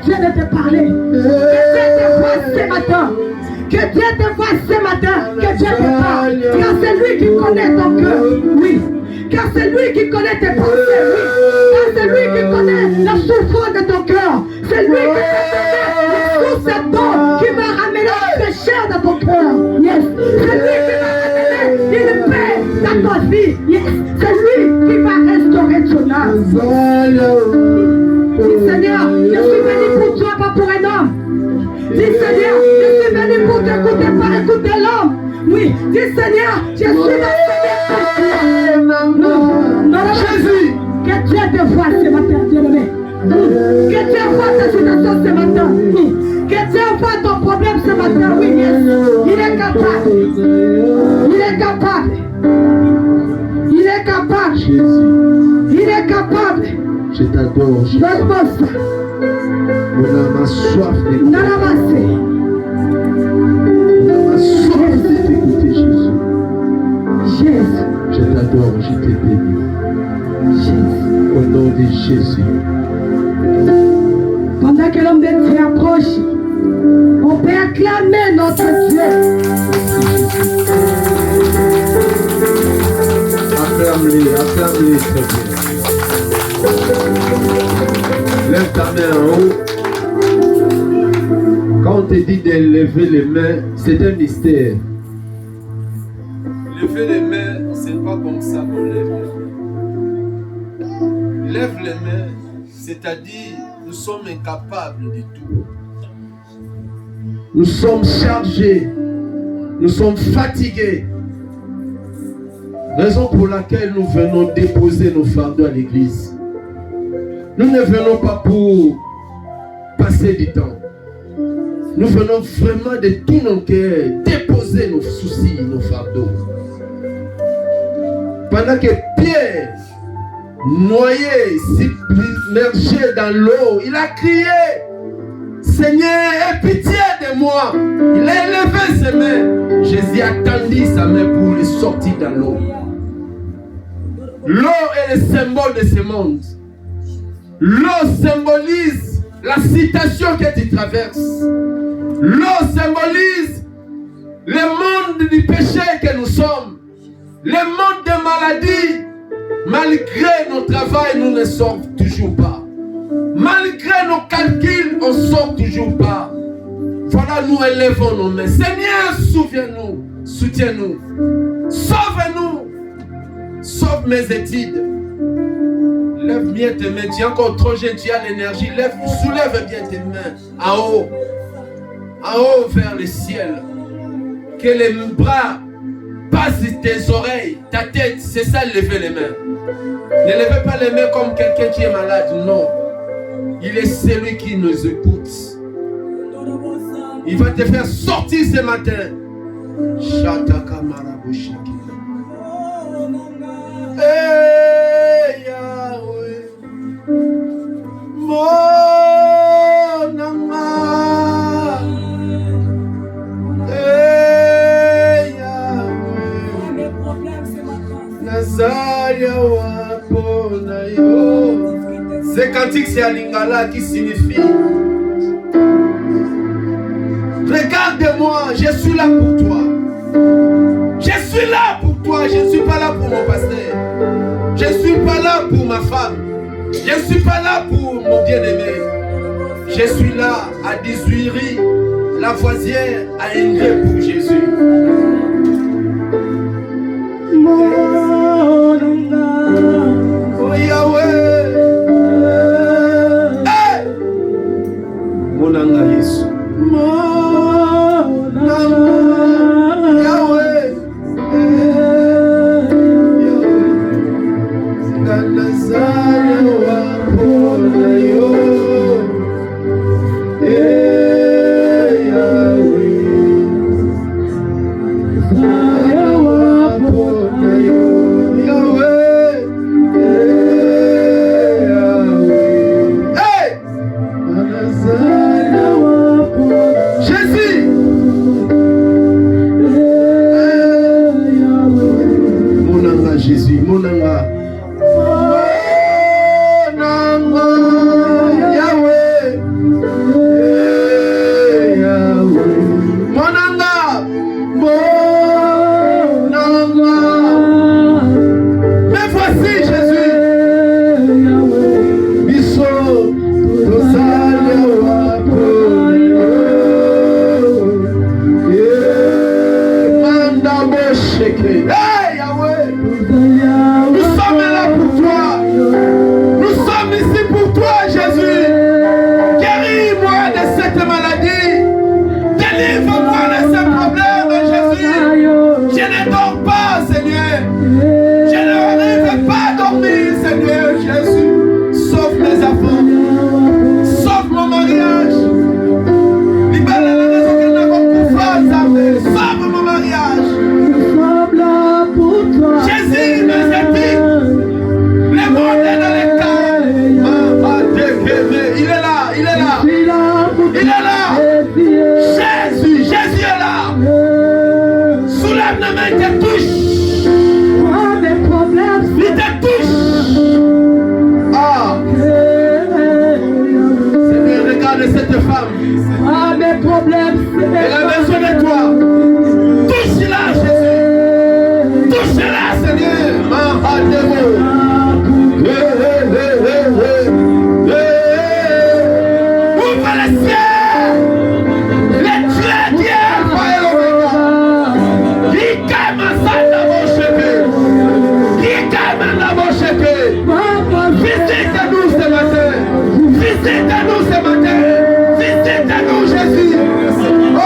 Dieu de te parler. Que Dieu te voie ce matin. Que Dieu te voie ce matin. Que Dieu te parle. Car c'est lui qui connaît ton cœur. Oui. Car c'est lui qui connaît tes pensées. Oui. Car c'est lui qui connaît la souffrance de ton cœur. C'est lui qui connaît tous ces dons qui va ramener la pécheur dans ton cœur. Yes. C'est lui qui va ramener une paix dans ta vie. Yes. C'est lui qui va restaurer ton âme. Dis Seigneur, je suis venu pour toi, pas pour un homme. Dis Seigneur, je suis venu pour t'écouter, pas écouter l'homme. Oui, dis Seigneur, je suis venu pour Jésus. Que Dieu te voie ce matin, bien-aimé. Que Dieu voie ta situation ce matin. Que Dieu voie ton problème ce matin. Oui, yes. Il est capable. Il est capable. Il est capable. Il est capable. Je t'adore, Jésus. Mon âme a soif d'écouter. Mon âme a soif de t'écouter, Jésus. Jésus. Je t'adore, je te bénis. Jésus. Au nom de Jésus. Pendant que l'homme de Dieu approche, on peut acclamer notre Dieu. Acclame-les, acclame-les, très bien. Lève ta main en haut. Quand on te dit de lever les mains, c'est un mystère. Lever les mains, c'est pas comme ça qu'on lève les mains. Lève les mains, c'est-à-dire nous sommes incapables de tout. Nous sommes chargés, nous sommes fatigués. Raison pour laquelle nous venons déposer nos fardeaux à l'église. Nous ne venons pas pour passer du temps. Nous venons vraiment de tout nos cœurs déposer nos soucis, nos fardeaux. Pendant que Pierre, noyé, submergé dans l'eau, il a crié, Seigneur, aie pitié de moi. Il a élevé ses mains. Jésus a tendu sa main pour le sortir dans l'eau. L'eau est le symbole de ce monde. L'eau symbolise la situation que tu traverses. L'eau symbolise le monde du péché que nous sommes. Le monde des maladies. Malgré nos travails, nous ne sortons toujours pas. Malgré nos calculs, on ne sort toujours pas. Voilà, nous élevons nos mains. Seigneur, souviens-nous, soutiens-nous. Sauve-nous. Sauve mes études. Lève bien tes mains. Tu es encore trop jeune, tu as l'énergie. Soulève bien tes mains. En haut. En haut vers le ciel. Que les bras passent tes oreilles, ta tête. C'est ça, lever les mains. Ne levez pas les mains comme quelqu'un qui est malade. Non. Il est celui qui nous écoute. Il va te faire sortir ce matin. Shataka marabushiki. Hey Yahweh, mon amour. Hey Yahweh, Nazaya waponayo. Ce cantique c'est à Lingala qui signifie regarde-moi, je suis là pour toi. Je suis là pour toi, je ne suis pas là pour mon pasteur. Je ne suis pas là pour ma femme. Je ne suis pas là pour mon bien-aimé. Je suis là à 18 riz, la voisière à Ingrid pour Jésus. Oh Yahweh. Hey! Mon anga Yesu. cette femme. Ah, mes problèmes, c'est Elle a besoin de toi. Touche-la, Jésus. Touche-la, Seigneur. Mahademo. Ouvre le ciel. Le Dieu qui est Alpha et l'Oméga. Qui calme ça dans mon chemin. Qui calme dans mon chemin. Visite-nous ce matin. Visite-nous ce matin. Visite-nous, Jésus. Oh!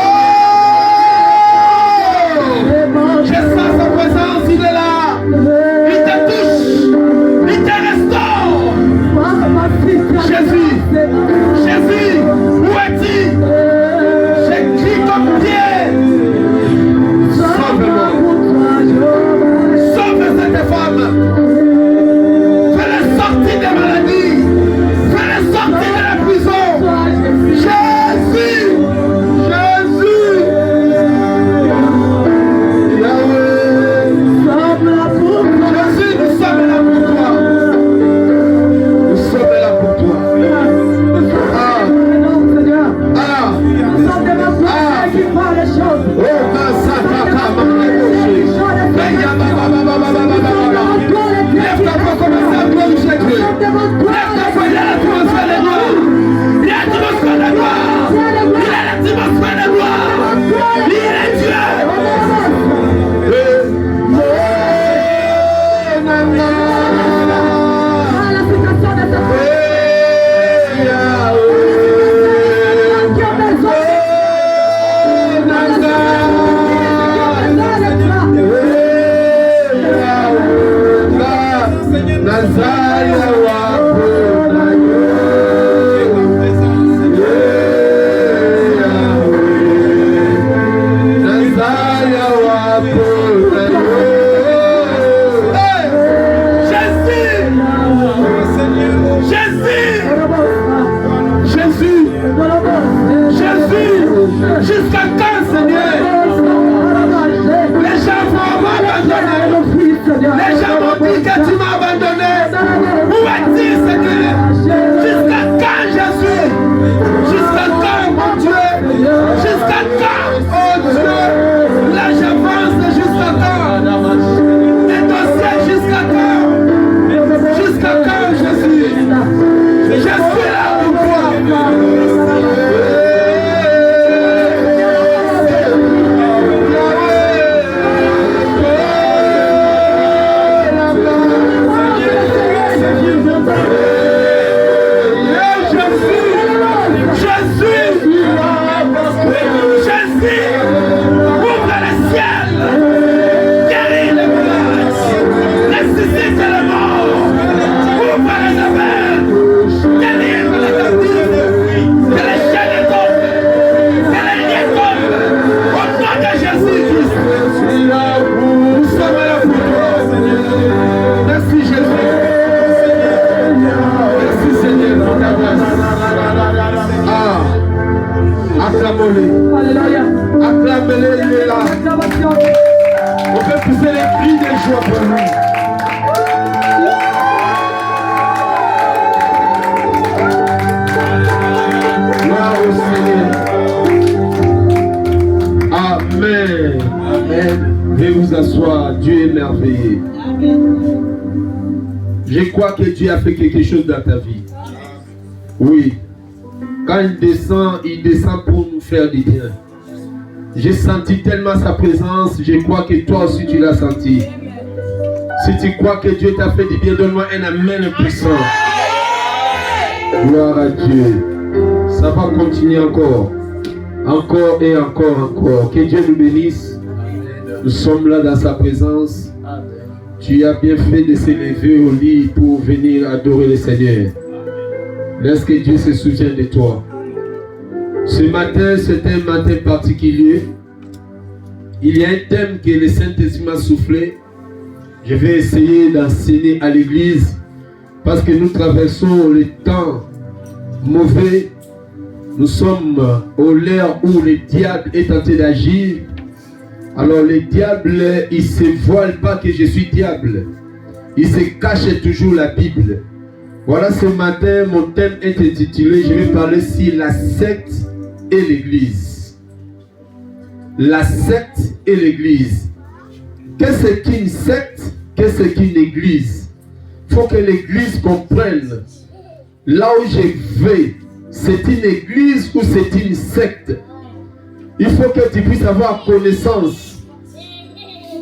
Je sens sa présence, il est là. Il te touche. Il te restaure. Jésus. Jésus, où es-tu? J'ai crié comme Pierre. Sauve-moi. Sauve cette femme. Fais-le sortir des maladies. Fais-le sortir de la prison. Jésus. Jésus. Yahweh. Jésus, nous sommes là pour toi. Nous sommes là pour toi. Lève ta voix comme ça, glorifier Dieu. Lève ta voix, il a l'atmosphère de gloire. Il a l'atmosphère de gloire. Il a l'atmosphère de gloire. Il est Dieu. Jusqu'à quand, Seigneur? Les gens vont m'abandonner. Les gens m'ont dit que tu m'as abandonné. Où es-tu, Seigneur? Jusqu'à quand, Jésus? Jusqu'à quand, mon Dieu? Jusqu'à quand, oh Dieu? Là, j'avance jusqu'à quand? Les dossiers jusqu'à quand? Jusqu'à quand, Jésus? Je suis là pour toi. Alléluia. Acclamez-le, il est là. On peut pousser les cris de joie pour lui. Gloire au Seigneur. Amen. Amen. Veuillez vous asseoir. Dieu est merveilleux. Je crois que Dieu a fait quelque chose dans ta vie. Oui. Quand il descend pour nous faire du bien. J'ai senti tellement sa présence, je crois que toi aussi tu l'as senti. Si tu crois que Dieu t'a fait du bien, donne-moi un amen puissant. Gloire à Dieu. Ça va continuer encore. Encore et encore, encore. Que Dieu nous bénisse. Nous sommes là dans sa présence. Tu as bien fait de s'élever au lit pour venir adorer le Seigneur. Laisse que Dieu se souvienne de toi. Ce matin, c'est un matin particulier. Il y a un thème que le Saint-Esprit m'a soufflé. Je vais essayer d'enseigner à l'église parce que nous traversons le temps mauvais. Nous sommes au l'heure où le diable est tenté d'agir. Alors le diable, il ne se voile pas que je suis diable. Il se cache toujours la Bible. Voilà, ce matin, mon thème est intitulé, je vais parler sur la secte et l'église. La secte et l'église. Qu'est-ce qu'une secte? Qu'est-ce qu'une église? Il faut que l'église comprenne. Là où je vais, c'est une église ou c'est une secte? Il faut que tu puisses avoir connaissance.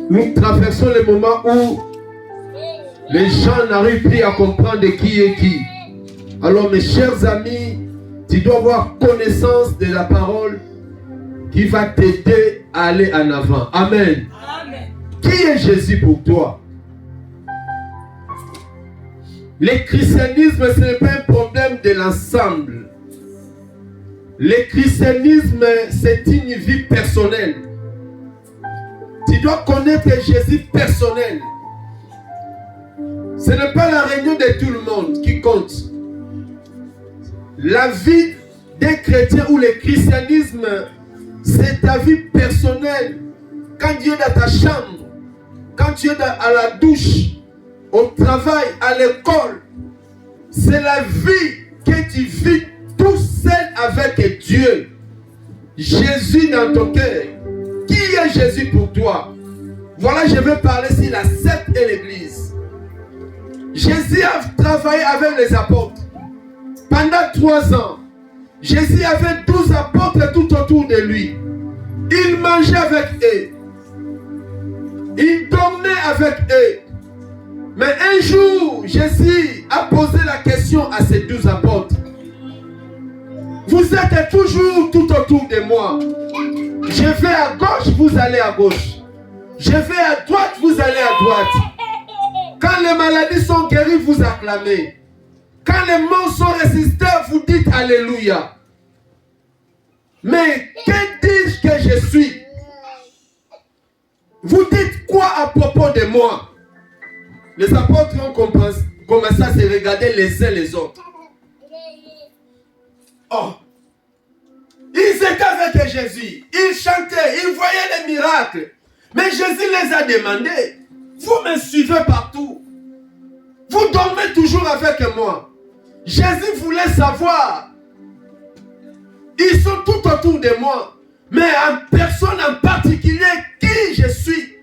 Nous traversons les moments où les gens n'arrivent plus à comprendre qui est qui. Alors mes chers amis, tu dois avoir connaissance de la parole qui va t'aider à aller en avant. Amen. Amen. Qui est Jésus pour toi? Le christianisme, ce n'est pas un problème de l'ensemble. Le christianisme, c'est une vie personnelle. Tu dois connaître Jésus personnel. Ce n'est pas la réunion de tout le monde qui compte. La vie des chrétiens ou le christianisme, c'est ta vie personnelle. Quand tu es dans ta chambre, quand tu es à la douche, au travail, à l'école, c'est la vie que tu vis tout seul avec Dieu. Jésus dans ton cœur. Qui est Jésus pour toi? Voilà, je vais parler sur la secte et l'église. Jésus a travaillé avec les apôtres. Pendant 3 ans, Jésus avait 12 apôtres tout autour de lui. Il mangeait avec eux. Il dormait avec eux. Mais un jour, Jésus a posé la question à ses 12 apôtres. Vous êtes toujours tout autour de moi. Je vais à gauche, vous allez à gauche. Je vais à droite, vous allez à droite. Quand les maladies sont guéries, vous acclamez. Quand les morts sont ressuscités, vous dites Alléluia. Mais que dis-je que je suis? Vous dites quoi à propos de moi? Les apôtres ont commencé à se regarder les uns les autres. Oh, ils étaient avec Jésus, ils chantaient, ils voyaient les miracles. Mais Jésus les a demandé, vous me suivez partout. Vous dormez toujours avec moi. Jésus voulait savoir. Ils sont tout autour de moi. Mais en personne en particulier, qui je suis.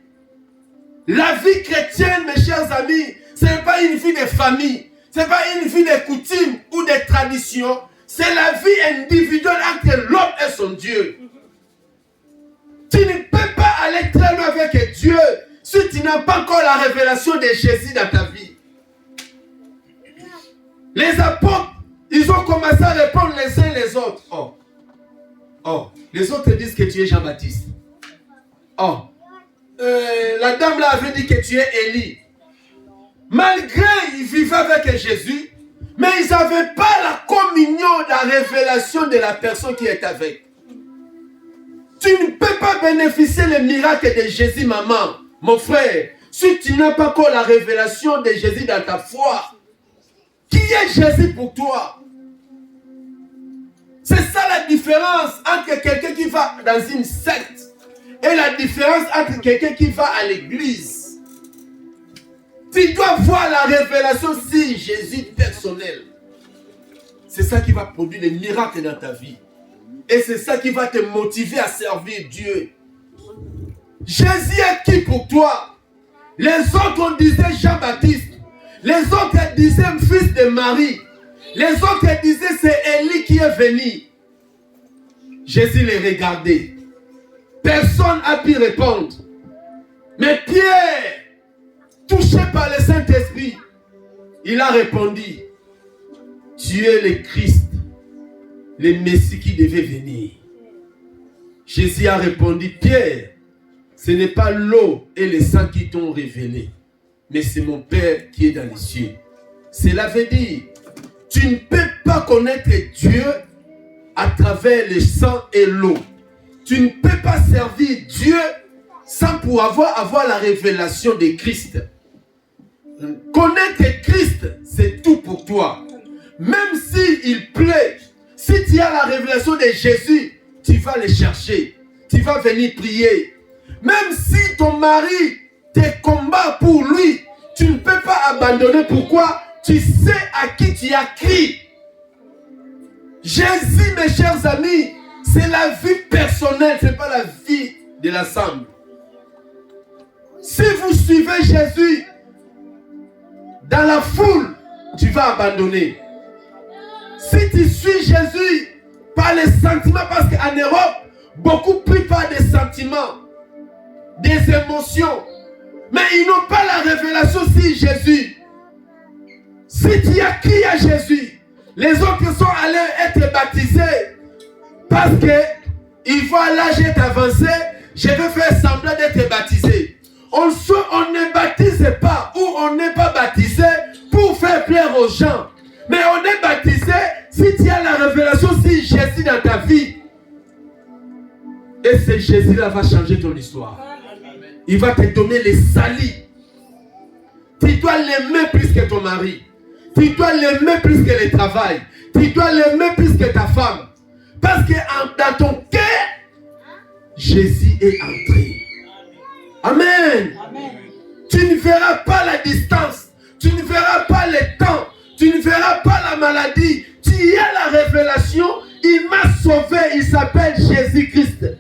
La vie chrétienne, mes chers amis, ce n'est pas une vie de famille. Ce n'est pas une vie de coutumes ou de traditions. C'est la vie individuelle entre l'homme et son Dieu. Tu ne peux pas aller très loin avec Dieu si tu n'as pas encore la révélation de Jésus dans ta vie. Les apôtres, ils ont commencé à répondre les uns les autres. Oh, les autres disent que tu es Jean-Baptiste. Oh, la dame là avait dit que tu es Élie. Malgré ils vivaient avec Jésus, mais ils n'avaient pas la communion, la révélation de la personne qui est avec. Tu ne peux pas bénéficier les miracles de Jésus, maman, mon frère, si tu n'as pas encore la révélation de Jésus dans ta foi. Qui est Jésus pour toi? C'est ça la différence entre quelqu'un qui va dans une secte et la différence entre quelqu'un qui va à l'église. Tu dois voir la révélation si Jésus personnel. C'est ça qui va produire des miracles dans ta vie. Et c'est ça qui va te motiver à servir Dieu. Jésus est qui pour toi? Les autres, on disait Jean-Baptiste. Les autres disaient fils de Marie. Les autres disaient c'est Élie qui est venu. Jésus les regardait. Personne n'a pu répondre. Mais Pierre, touché par le Saint-Esprit, il a répondu, tu es le Christ, le Messie qui devait venir. Jésus a répondu, Pierre, ce n'est pas l'eau et le sang qui t'ont révélé, mais c'est mon Père qui est dans les cieux. Cela veut dire, tu ne peux pas connaître Dieu à travers le sang et l'eau. Tu ne peux pas servir Dieu sans pouvoir avoir la révélation de Christ. Connaître Christ, c'est tout pour toi. Même s'il plaît, si tu as la révélation de Jésus, tu vas le chercher. Tu vas venir prier. Même si ton mari te combat pour lui, tu ne peux pas abandonner. Pourquoi? tu sais à qui tu as crié. Jésus, mes chers amis, c'est la vie personnelle, ce n'est pas la vie de l'ensemble. Si vous suivez Jésus dans la foule, tu vas abandonner. Si tu suis Jésus par les sentiments, parce qu'en Europe, beaucoup prient par des sentiments, des émotions, mais ils n'ont pas la révélation sur Jésus. Si tu as crié à Jésus, les autres sont allés être baptisés parce qu'ils voient l'âge est avancé, je vais faire semblant d'être baptisé. On ne baptise pas ou on n'est pas baptisé pour faire plaire aux gens. Mais on est baptisé si tu as la révélation sur Jésus dans ta vie. Et ce Jésus-là va changer ton histoire. Il va te donner les salis. Tu dois l'aimer plus que ton mari. Tu dois l'aimer plus que le travail. Tu dois l'aimer plus que ta femme. Parce que dans ton cœur, Jésus est entré. Amen. Amen. Tu ne verras pas la distance. Tu ne verras pas le temps. Tu ne verras pas la maladie. Tu as la révélation. Il m'a sauvé. Il s'appelle Jésus-Christ.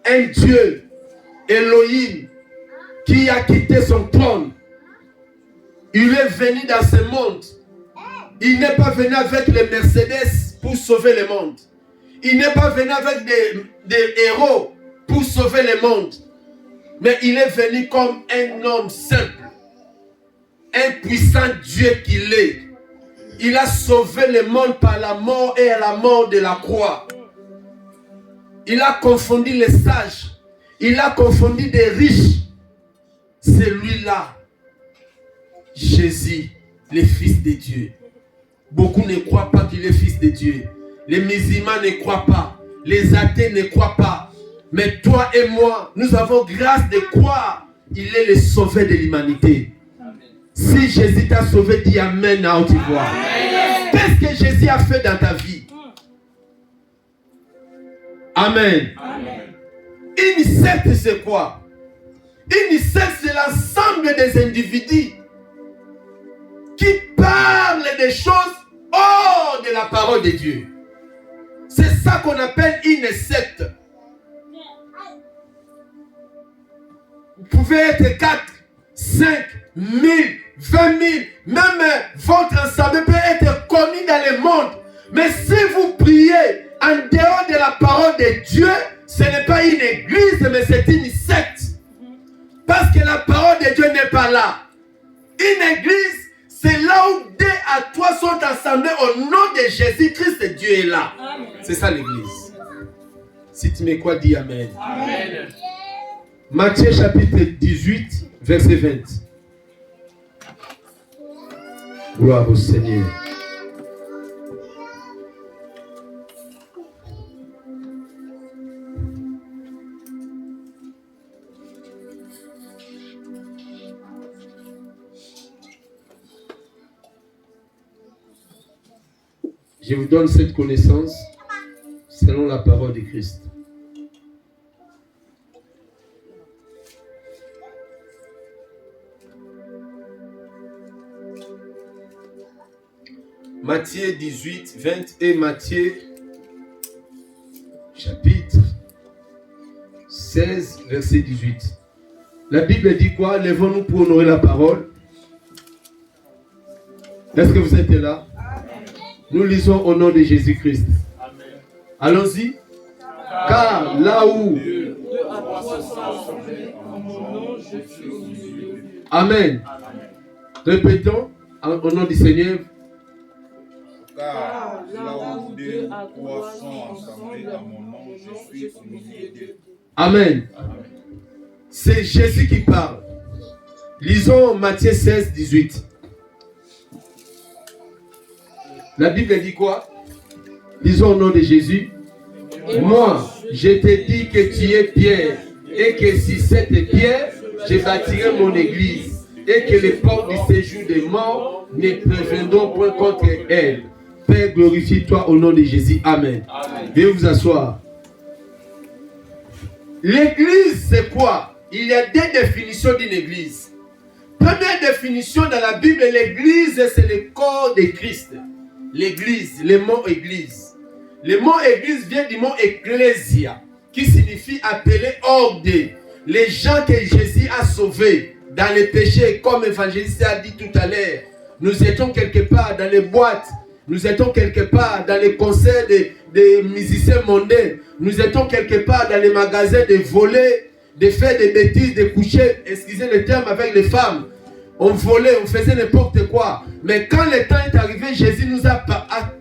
Un Dieu, Elohim, qui a quitté son trône. Il est venu dans ce monde. Il n'est pas venu avec les Mercedes pour sauver le monde. Il n'est pas venu avec des héros pour sauver le monde. Mais il est venu comme un homme simple. Un puissant Dieu qu'il est. Il a sauvé le monde par la mort et à la mort de la croix. Il a confondu les sages. Il a confondu des riches. C'est lui-là. Jésus, le Fils de Dieu. Beaucoup ne croient pas qu'il est Fils de Dieu. Les musulmans ne croient pas. Les athées ne croient pas. Mais toi et moi, nous avons grâce de croire. Il est le sauveur de l'humanité. Si Jésus t'a sauvé, dis Amen à haute voix. Qu'est-ce que Jésus a fait dans ta vie? Amen. Amen. Une secte, c'est quoi? Une secte, c'est l'ensemble des individus qui parlent des choses hors de la parole de Dieu. C'est ça qu'on appelle une secte. Vous pouvez être 4, 5, 1000, 20 000, même votre ensemble peut être connu dans le monde. Mais si vous priez en dehors de la parole de Dieu, ce n'est pas une église, mais c'est une secte. Parce que la parole de Dieu n'est pas là. Une église, c'est là où 2 à 3 sont assemblés au nom de Jésus-Christ, Dieu est là. C'est ça l'église. Si tu me crois, dis Amen. Amen. Matthieu chapitre 18, verset 20. Gloire au Seigneur. Je vous donne cette connaissance selon la parole de Christ. Matthieu 18, 20 et Matthieu chapitre 16, verset 18. La Bible dit quoi? Lèvons-nous pour honorer la parole. Est-ce que vous êtes là? Nous lisons au nom de Jésus-Christ. Allons-y. Car là où... Amen. Répétons au nom du Seigneur. Car là où 2 à 3 sont assemblés à mon nom, je suis au milieu d'eux. Amen. C'est Jésus qui parle. Lisons Matthieu 16, 18. La Bible dit quoi? Lisons au nom de Jésus. Moi, je te dis que tu es Pierre, et que si cette pierre, je bâtirai mon église, et que les portes du séjour des morts ne préviendront point contre elle. Père, glorifie-toi au nom de Jésus. Amen. Veuillez vous asseoir. L'église, c'est quoi? Il y a 2 définitions d'une église. Première définition dans la Bible, l'église, c'est le corps de Christ. L'église, le mot église. Le mot église vient du mot ecclesia, qui signifie appeler hors de. Les gens que Jésus a sauvés dans les péchés, comme l'évangéliste a dit tout à l'heure. Nous étions quelque part dans les boîtes, nous étions quelque part dans les concerts des musiciens mondains, nous étions quelque part dans les magasins de voler, de faire des bêtises, de coucher, excusez le terme, avec les femmes. On volait, on faisait n'importe quoi. Mais quand le temps est arrivé, Jésus nous a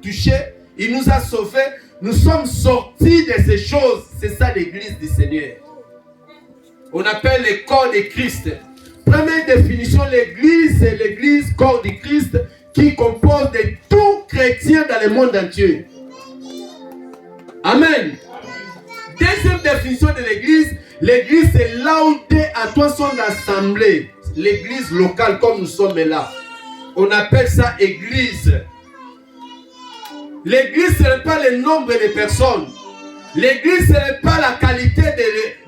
touchés, il nous a sauvés, nous sommes sortis de ces choses. C'est ça l'église du Seigneur. On appelle le corps de Christ. Première définition, l'église, c'est l'église, corps de Christ, qui compose de tout chrétien dans le monde entier. Amen. Deuxième définition de l'église, l'église c'est là où tu es à toi son assemblée. L'église locale comme nous sommes là. On appelle ça église. L'église ce n'est pas le nombre de personnes. L'église ce n'est pas la qualité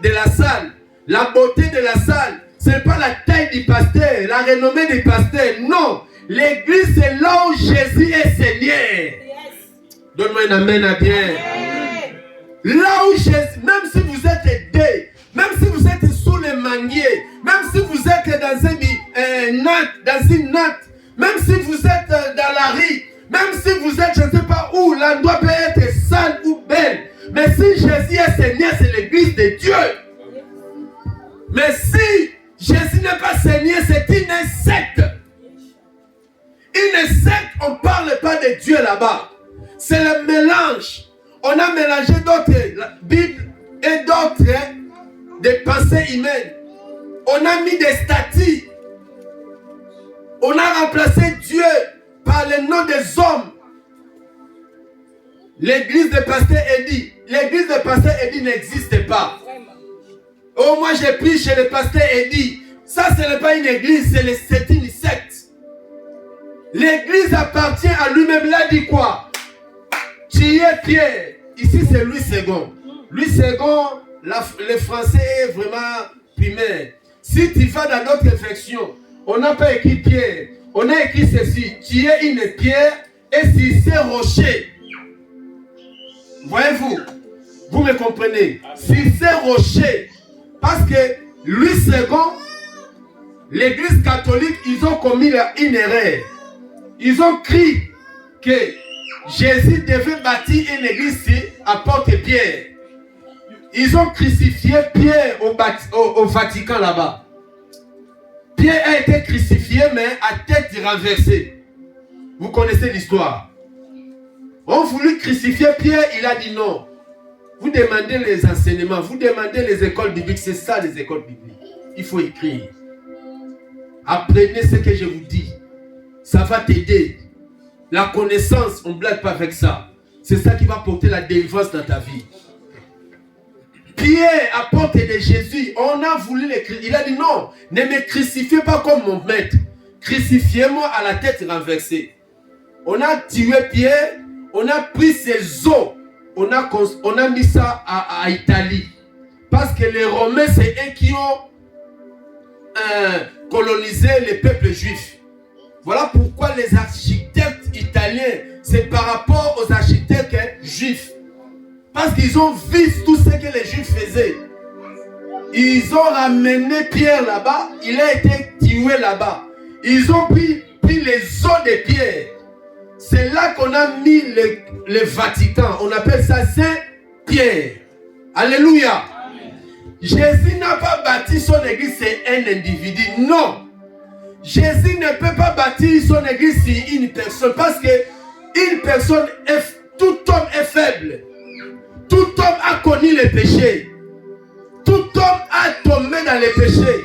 de la salle, la beauté de la salle. Ce n'est pas la taille du pasteur, la renommée du pasteur. Non. L'église, c'est là où Jésus est Seigneur. Donne-moi un amen à bien. Là où Jésus, même si vous êtes aidé, même si vous êtes sous le manguier, même si vous êtes dans une natte, même si vous êtes dans la rue, même si vous êtes, je ne sais pas où, l'endroit peut être sale ou belle. Mais si Jésus est Seigneur, c'est l'église de Dieu. Mais si Jésus n'est pas Seigneur, c'est une secte. Une secte, on ne parle pas de Dieu là-bas. C'est le mélange. On a mélangé d'autres Bibles et d'autres des pensées humaines. On a mis des statues. On a remplacé Dieu par le nom des hommes. L'église de Pasteur Eddy. L'église de Pasteur Eddy n'existe pas. Oh, moi j'ai pris chez le Pasteur Eddy. Ça, ce n'est pas une église, c'est une secte. L'église appartient à lui-même. Il a dit quoi? Tu es Pierre. Ici, c'est Louis II. Louis II, le français est vraiment primaire. Si tu vas dans notre version, on n'a pas écrit Pierre. On a écrit ceci. Tu es une pierre et si c'est rocher. Voyez-vous? Vous me comprenez? Si c'est rocher. Parce que Louis II, l'église catholique, ils ont commis une erreur. Ils ont cru que Jésus devait bâtir une église à Porte-Pierre. Ils ont crucifié Pierre au Vatican là-bas. Pierre a été crucifié mais à tête renversée. Vous connaissez l'histoire. On voulu crucifier Pierre, il a dit non. Vous demandez les enseignements, vous demandez les écoles bibliques, c'est ça les écoles bibliques. Il faut écrire. Apprenez ce que je vous dis. Ça va t'aider. La connaissance, on ne blague pas avec ça. C'est ça qui va porter la délivrance dans ta vie. Pierre, à porte de Jésus, on a voulu l'écrire. Il a dit non, ne me crucifiez pas comme mon maître. Crucifiez-moi à la tête renversée. On a tué Pierre, on a pris ses os, on a mis ça à Italie. Parce que les Romains, c'est eux qui ont colonisé les peuples juifs. Voilà pourquoi les architectes italiens, c'est par rapport aux architectes juifs. Parce qu'ils ont vu tout ce que les juifs faisaient. Ils ont ramené Pierre là-bas, il a été tué là-bas. Ils ont pris les os de Pierre. C'est là qu'on a mis le Vatican. On appelle ça Saint-Pierre. Alléluia. Amen. Jésus n'a pas bâti son église, c'est un individu. Non. Jésus ne peut pas bâtir son église sur une personne. Parce que une personne, tout homme est faible. Tout homme a connu le péché. Tout homme a tombé dans le péché.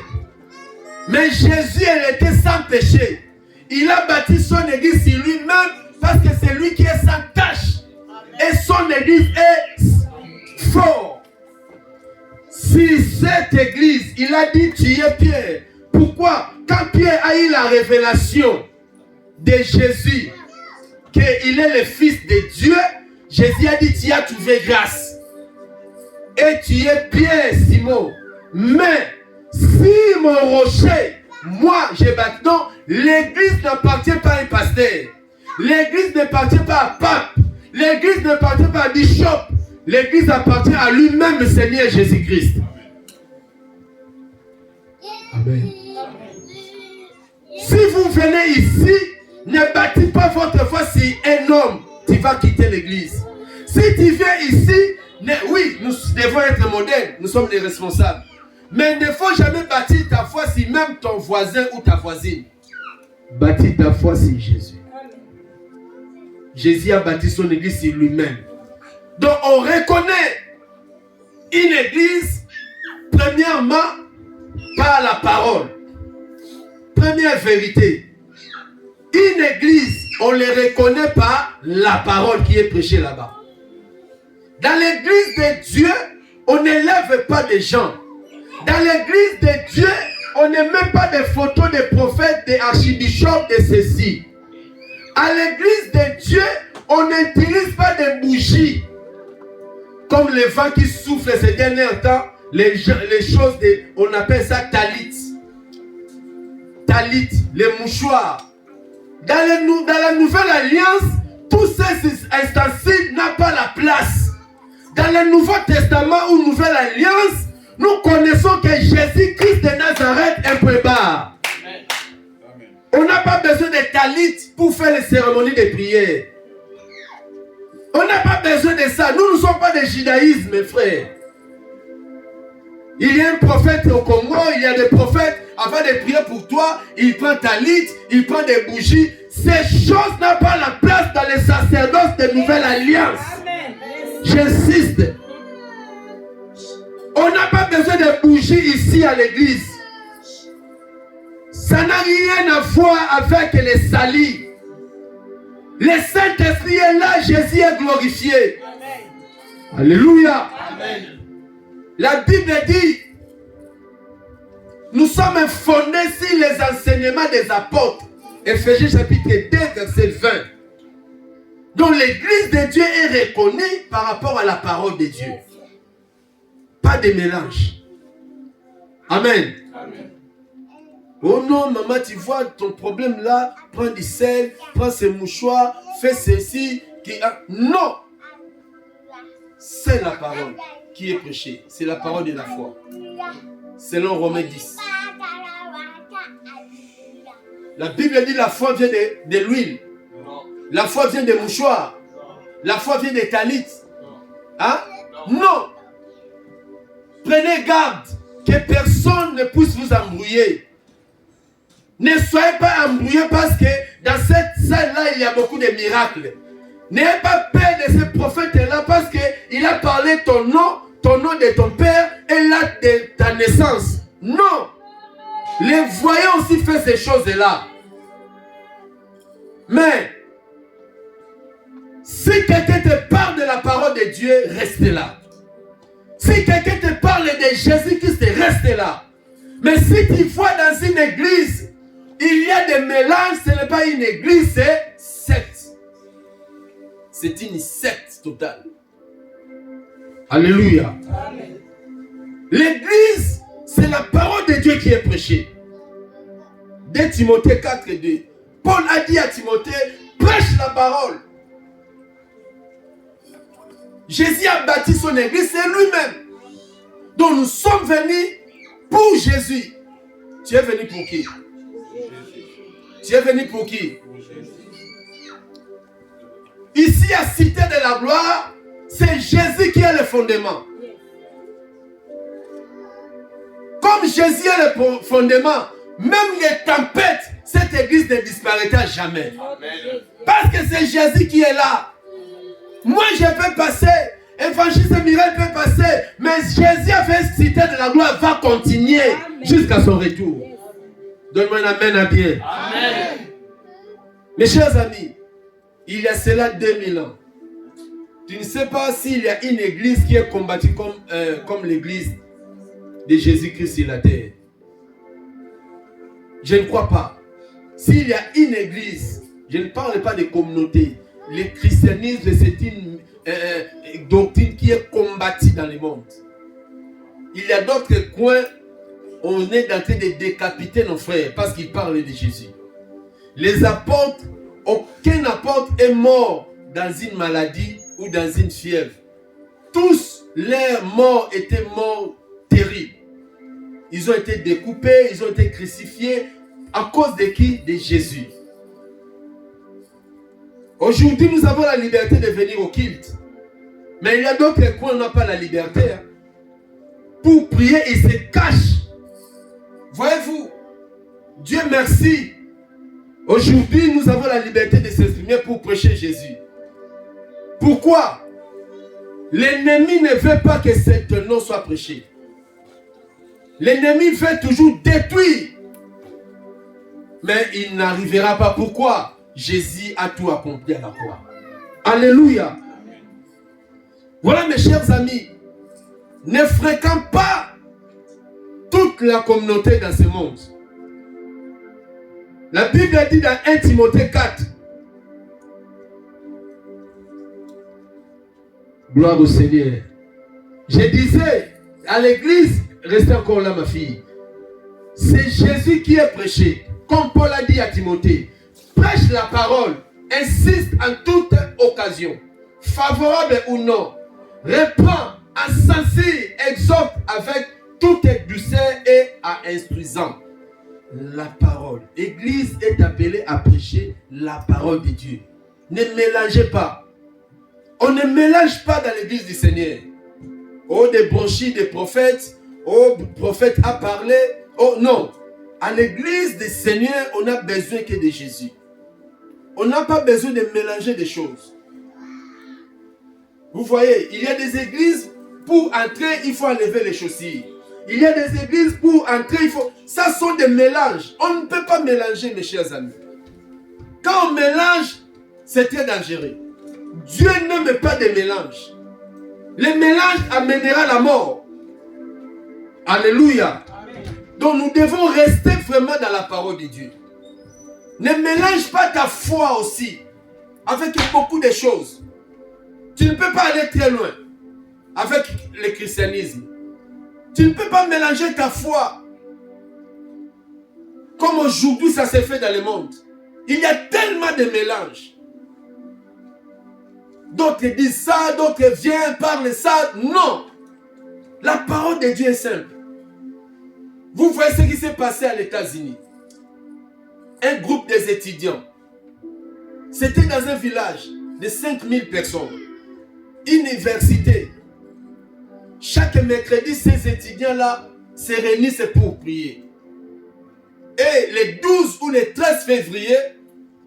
Mais Jésus, elle était sans péché. Il a bâti son église sur lui-même parce que c'est lui qui est sans tache. Et son église est fort. Si cette église, il a dit tu es Pierre. Pourquoi? Quand Pierre a eu la révélation de Jésus, qu'il est le Fils de Dieu, Jésus a dit tu as trouvé grâce. Et tu es Pierre, Simon. Mais si mon rocher moi j'ai bâti. Non, l'église n'appartient pas à un pasteur. L'église n'appartient pas à un pape. L'église n'appartient pas à un bishop. L'église appartient à lui-même, le Seigneur Jésus-Christ. Amen. Si vous venez ici, ne bâtis pas votre foi sur un homme. Tu vas quitter l'église. Si tu viens ici, oui, nous devons être modernes. Nous sommes des responsables. Mais il ne faut jamais bâtir ta foi sur même ton voisin ou ta voisine. Bâtis ta foi sur Jésus. Jésus a bâti son église sur lui-même. Donc on reconnaît une église, premièrement, par la parole. Première vérité. Une église, on les reconnaît par la parole qui est prêchée là-bas. Dans l'église de Dieu, on n'élève pas des gens. Dans l'église de Dieu, on ne met pas des photos des prophètes, des archibishops, de ceci. À l'église de Dieu, on n'utilise pas des bougies. Comme le vent qui souffle ces derniers temps, les choses, on appelle ça talit. Talit, les mouchoirs. Dans la nouvelle alliance, tous ces ustensiles n'ont pas la place. Dans le Nouveau Testament ou Nouvelle Alliance, nous connaissons que Jésus-Christ de Nazareth est un peu bas. On n'a pas besoin de talit pour faire les cérémonies de prière. On n'a pas besoin de ça. Nous ne sommes pas des judaïsmes, mes frères. Il y a un prophète au Congo, il y a des prophètes, avant de prier pour toi, il prend talit, il prend des bougies. Ces choses n'ont pas la place dans les sacerdoces de Nouvelle Alliance. J'insiste. On n'a pas besoin de bougies ici à l'église. Ça n'a rien à voir avec les salis. Le Saint-Esprit est là, Jésus est glorifié. Amen. Alléluia. Amen. La Bible dit, nous sommes fondés sur les enseignements des apôtres. Éphésiens chapitre 2, verset 20. Donc l'église de Dieu est reconnue par rapport à la parole de Dieu. Pas de mélange. Amen. Amen. Oh non, maman, tu vois ton problème là, prends du sel, prends ce mouchoir, fais ceci. Non! C'est la parole qui est prêchée. C'est la parole de la foi. Selon Romains 10. La Bible dit la foi vient de l'huile. La foi vient des mouchoirs. La foi vient des talits. Hein? Non! Prenez garde que personne ne puisse vous embrouiller. Ne soyez pas embrouillés parce que dans cette salle-là, il y a beaucoup de miracles. N'ayez pas peur de ce prophète-là parce qu'il a parlé ton nom de ton père et l'acte de ta naissance. Non! Les voyants aussi font ces choses-là. Mais, si quelqu'un te parle de la parole de Dieu, restez là. Si quelqu'un te parle de Jésus-Christ, restez là. Mais si tu vois dans une église, il y a des mélanges, ce n'est pas une église, c'est secte. C'est une secte totale. Alléluia. Amen. L'église, c'est la parole de Dieu qui est prêchée. 2 Timothée 4:2. Paul a dit à Timothée, prêche la parole. Jésus a bâti son église, c'est lui-même. Donc nous sommes venus pour Jésus. Tu es venu pour qui? Tu es venu pour qui? Ici à Cité de la Gloire, c'est Jésus qui est le fondement. Comme Jésus est le fondement, même les tempêtes, cette église ne disparaîtra jamais. Amen. Parce que c'est Jésus qui est là. Moi je peux passer, Évangéliste Mireille peut passer, mais Jésus a fait Cité de la Gloire, va continuer jusqu'à son retour. Donne-moi un amen à bien. Amen. Mes chers amis, il y a cela 2000 ans. Tu ne sais pas s'il y a une église qui est combattue comme l'église de Jésus-Christ sur la terre. Je ne crois pas. S'il y a une église, je ne parle pas de communauté. Le christianisme, c'est une doctrine qui est combattue dans le monde. Il y a d'autres coins on est en train de décapiter nos frères parce qu'ils parlent de Jésus. Les apôtres, aucun apôtre est mort dans une maladie ou dans une fièvre. Tous leurs morts étaient morts terribles. Ils ont été découpés, ils ont été crucifiés à cause de qui? De Jésus. Aujourd'hui, nous avons la liberté de venir au culte. Mais il y a d'autres coins où on n'a pas la liberté. Hein. Pour prier, ils se cachent. Voyez-vous, Dieu merci. Aujourd'hui, nous avons la liberté de s'exprimer pour prêcher Jésus. Pourquoi? L'ennemi ne veut pas que ce nom soit prêché. L'ennemi veut toujours détruire. Mais il n'arrivera pas. Pourquoi? Jésus a tout accompli à la croix. Alléluia. Voilà mes chers amis. Ne fréquente pas toute la communauté dans ce monde. La Bible a dit dans 1 Timothée 4. Gloire au Seigneur. Je disais à l'église, restez encore là ma fille. C'est Jésus qui est prêché. Comme Paul a dit à Timothée. Prêche la parole. Insiste en toute occasion. Favorable ou non. Reprend, insensé, exhorte avec toute douceur et à instruisant. La parole. L'église est appelée à prêcher la parole de Dieu. Ne mélangez pas. On ne mélange pas dans l'église du Seigneur. Oh, des branchies, des prophètes. Oh, le prophète a parlé. Oh, non. À l'église du Seigneur, on a besoin que de Jésus. On n'a pas besoin de mélanger des choses. Vous voyez, il y a des églises, pour entrer, il faut enlever les chaussures. Il y a des églises, pour entrer, il faut... Ça sont des mélanges. On ne peut pas mélanger, mes chers amis. Quand on mélange, c'est très dangereux. Dieu n'aime pas des mélanges. Les mélanges amènera la mort. Alléluia. Amen. Donc nous devons rester vraiment dans la parole de Dieu. Ne mélange pas ta foi aussi avec beaucoup de choses. Tu ne peux pas aller très loin avec le christianisme. Tu ne peux pas mélanger ta foi comme aujourd'hui ça s'est fait dans le monde. Il y a tellement de mélanges. D'autres disent ça, d'autres viennent, parlent ça. Non. La parole de Dieu est simple. Vous voyez ce qui s'est passé à l'États-Unis. Un groupe des étudiants. C'était dans un village de 5000 personnes. Université. Chaque mercredi, ces étudiants-là se réunissent pour prier. Et les 12 ou les 13 février,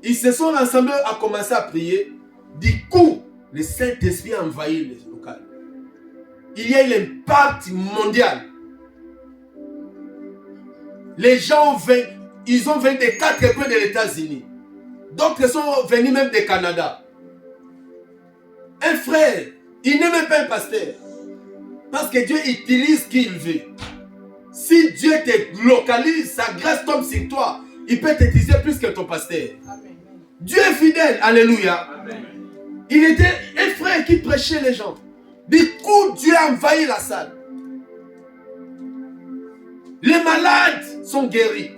ils se sont rassemblés à commencer à prier. Du coup, le Saint-Esprit a envahi les locales. Il y a eu l'impact mondial. Les gens ils ont venu des 4 coins des États-Unis. D'autres sont venus même du Canada. Un frère, il n'est même pas un pasteur. Parce que Dieu utilise qui il veut. Si Dieu te localise, sa grâce tombe sur toi, il peut t'utiliser plus que ton pasteur. Amen. Dieu est fidèle. Alléluia. Amen. Il était un frère qui prêchait les gens. Du coup, Dieu a envahi la salle. Les malades sont guéris.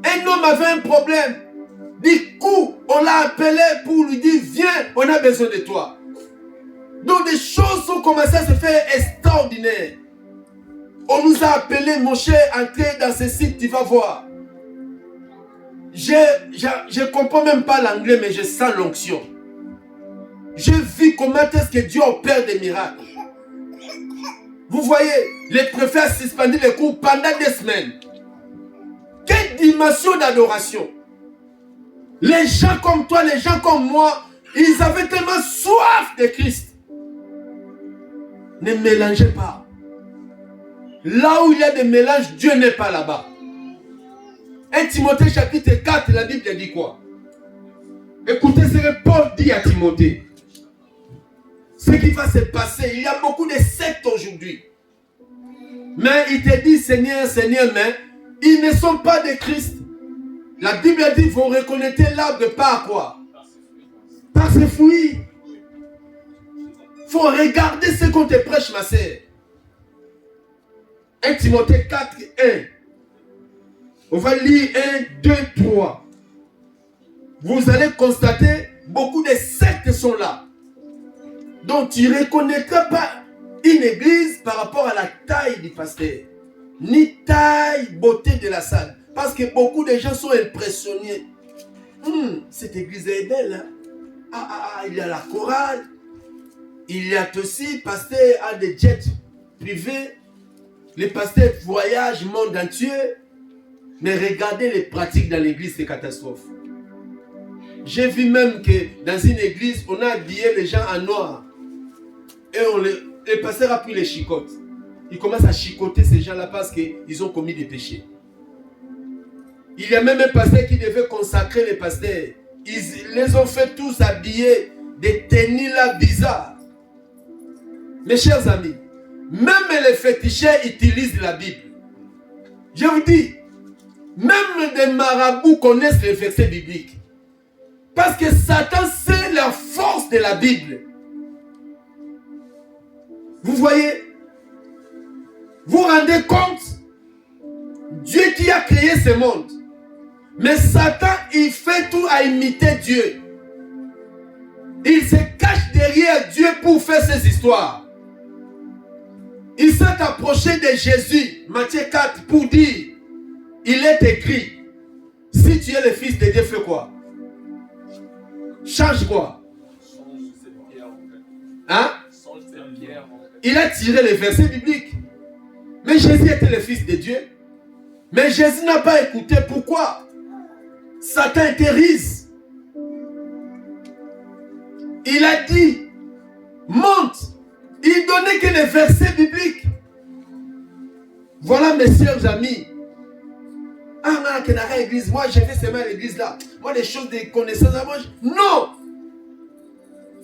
Un homme avait un problème. Du coup, on l'a appelé pour lui dire, viens, on a besoin de toi. Donc des choses ont commencé à se faire extraordinaires. On nous a appelé, mon cher, entrez dans ce site, tu vas voir. Je ne comprends même pas l'anglais, mais je sens l'onction. Je vis comment est-ce que Dieu opère des miracles. Vous voyez, les préfets ont suspendu les cours pendant des semaines. Quelle dimension d'adoration. Les gens comme toi, les gens comme moi, ils avaient tellement soif de Christ. Ne mélangez pas. Là où il y a des mélanges, Dieu n'est pas là-bas. 1 Timothée chapitre 4, la Bible dit quoi? Écoutez ce que Paul dit à Timothée. Ce qui va se passer, il y a beaucoup de sectes aujourd'hui. Mais il te dit Seigneur, Seigneur, mais ils ne sont pas de Christ. La Bible dit, vous reconnaître l'arbre par quoi? Par ses fruits. Il faut regarder ce qu'on te prêche, ma sœur. 1 Timothée 4, 1. On va lire 1, 2, 3. Vous allez constater, beaucoup de sectes sont là. Donc tu ne reconnaîtras pas une église par rapport à la taille du pasteur, ni taille, beauté de la salle. Parce que beaucoup de gens sont impressionnés. Cette église est belle. Hein? Il y a la chorale. Il y a aussi, le pasteur a des jets privés. Les pasteurs voyagent monde entier. Mais regardez les pratiques dans l'église, c'est catastrophe. J'ai vu même que dans une église, on a habillé les gens en noir. Et le pasteur a pris les chicottes. Il commence à chicoter ces gens-là parce qu'ils ont commis des péchés. Il y a même un pasteur qui devait consacrer les pasteurs. Ils les ont fait tous habiller des tenues là bizarres. Mes chers amis, même les féticheurs utilisent la Bible. Je vous dis, même des marabouts connaissent les versets bibliques. Parce que Satan sait la force de la Bible. Vous voyez? Vous vous rendez compte? Dieu qui a créé ce monde. Mais Satan, il fait tout à imiter Dieu. Il se cache derrière Dieu pour faire ses histoires. Il s'est approché de Jésus, Matthieu 4, pour dire, il est écrit, si tu es le fils de Dieu, fais quoi? Change quoi? Hein? Il a tiré les versets bibliques. Mais Jésus était le fils de Dieu. Mais Jésus n'a pas écouté. Pourquoi? Satan était riche. Il a dit, monte. Il donnait que les versets bibliques. Voilà mes chers amis. Église. Moi, je vais seulement à l'église là. Moi, les choses de connaissances. Non.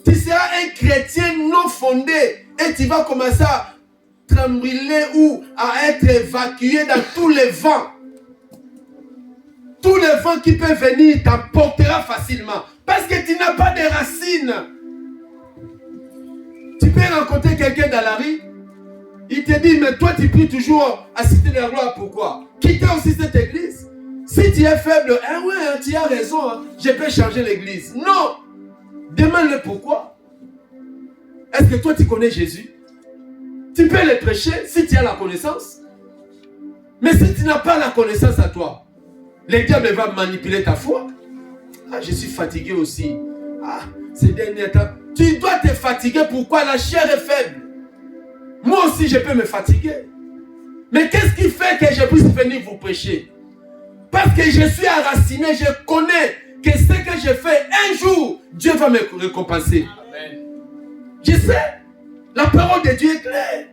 Tu seras un chrétien non fondé et tu vas commencer à trembler ou à être évacué dans tous les vents. Tous les vents qui peuvent venir t'emportera facilement. Parce que tu n'as pas de racines. Tu peux rencontrer quelqu'un dans la rue. Il te dit, mais toi tu pries toujours à Cité de la Gloire. Pourquoi? Quittez aussi cette église. Si tu es faible, tu as raison. Je peux changer l'église. Non. Demande-le pourquoi. Est-ce que toi tu connais Jésus? Tu peux le prêcher si tu as la connaissance. Mais si tu n'as pas la connaissance à toi, le diable va manipuler ta foi. Je suis fatigué aussi. Ces derniers temps. Tu dois te fatiguer. Pourquoi? La chair est faible. Moi aussi je peux me fatiguer. Mais qu'est-ce qui fait que je puisse venir vous prêcher? Parce que je suis enraciné. Je connais que ce que je fais, un jour, Dieu va me récompenser. Amen. Je sais. La parole de Dieu est claire.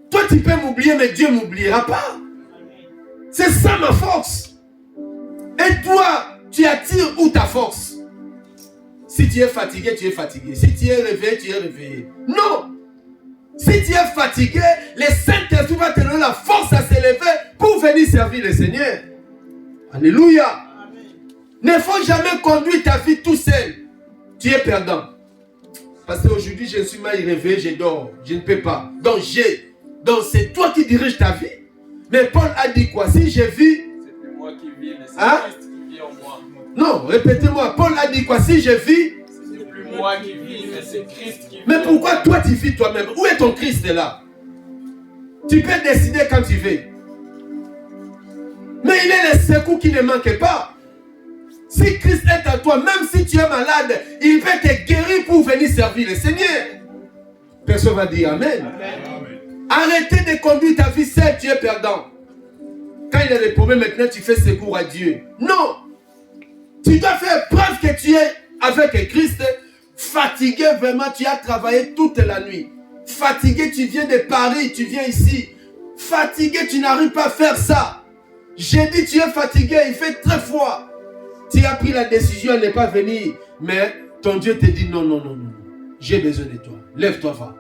Toi, tu peux m'oublier, mais Dieu ne m'oubliera pas. C'est ça ma force. Et toi, tu attires où ta force? Si tu es fatigué, tu es fatigué. Si tu es réveillé, tu es réveillé. Non. Si tu es fatigué, le Saint-Esprit va te donner la force à s'élever pour venir servir le Seigneur. Alléluia. Amen. Ne faut jamais conduire ta vie tout seul. Tu es perdant. Parce qu'aujourd'hui, je suis mal réveillé, je dors. Je ne peux pas. Donc c'est toi qui diriges ta vie. Mais Paul a dit quoi? Si je vis... C'est moi qui vis, mais c'est Christ qui vit en moi. Non, répétez-moi. Paul a dit quoi? Si je vis... C'est plus moi qui vis, mais c'est Christ qui vit. Mais pourquoi toi tu vis toi-même? Où est ton Christ là? Tu peux décider quand tu veux. Mais il est le secours qui ne manque pas. Si Christ est à toi, même si tu es malade, il peut te guérir pour venir servir le Seigneur. Personne va dire Amen. Amen. Arrêtez de conduire ta vie seule, tu es perdant. Quand il y a des problèmes, maintenant tu fais secours à Dieu. Non. Tu dois faire preuve que tu es avec Christ. Fatigué, vraiment, tu as travaillé toute la nuit. Fatigué, tu viens de Paris, tu viens ici. Fatigué, tu n'arrives pas à faire ça. J'ai dit, tu es fatigué, il fait très froid. Tu as pris la décision de ne pas venir. Mais ton Dieu te dit, non. J'ai besoin de toi. Lève-toi, va.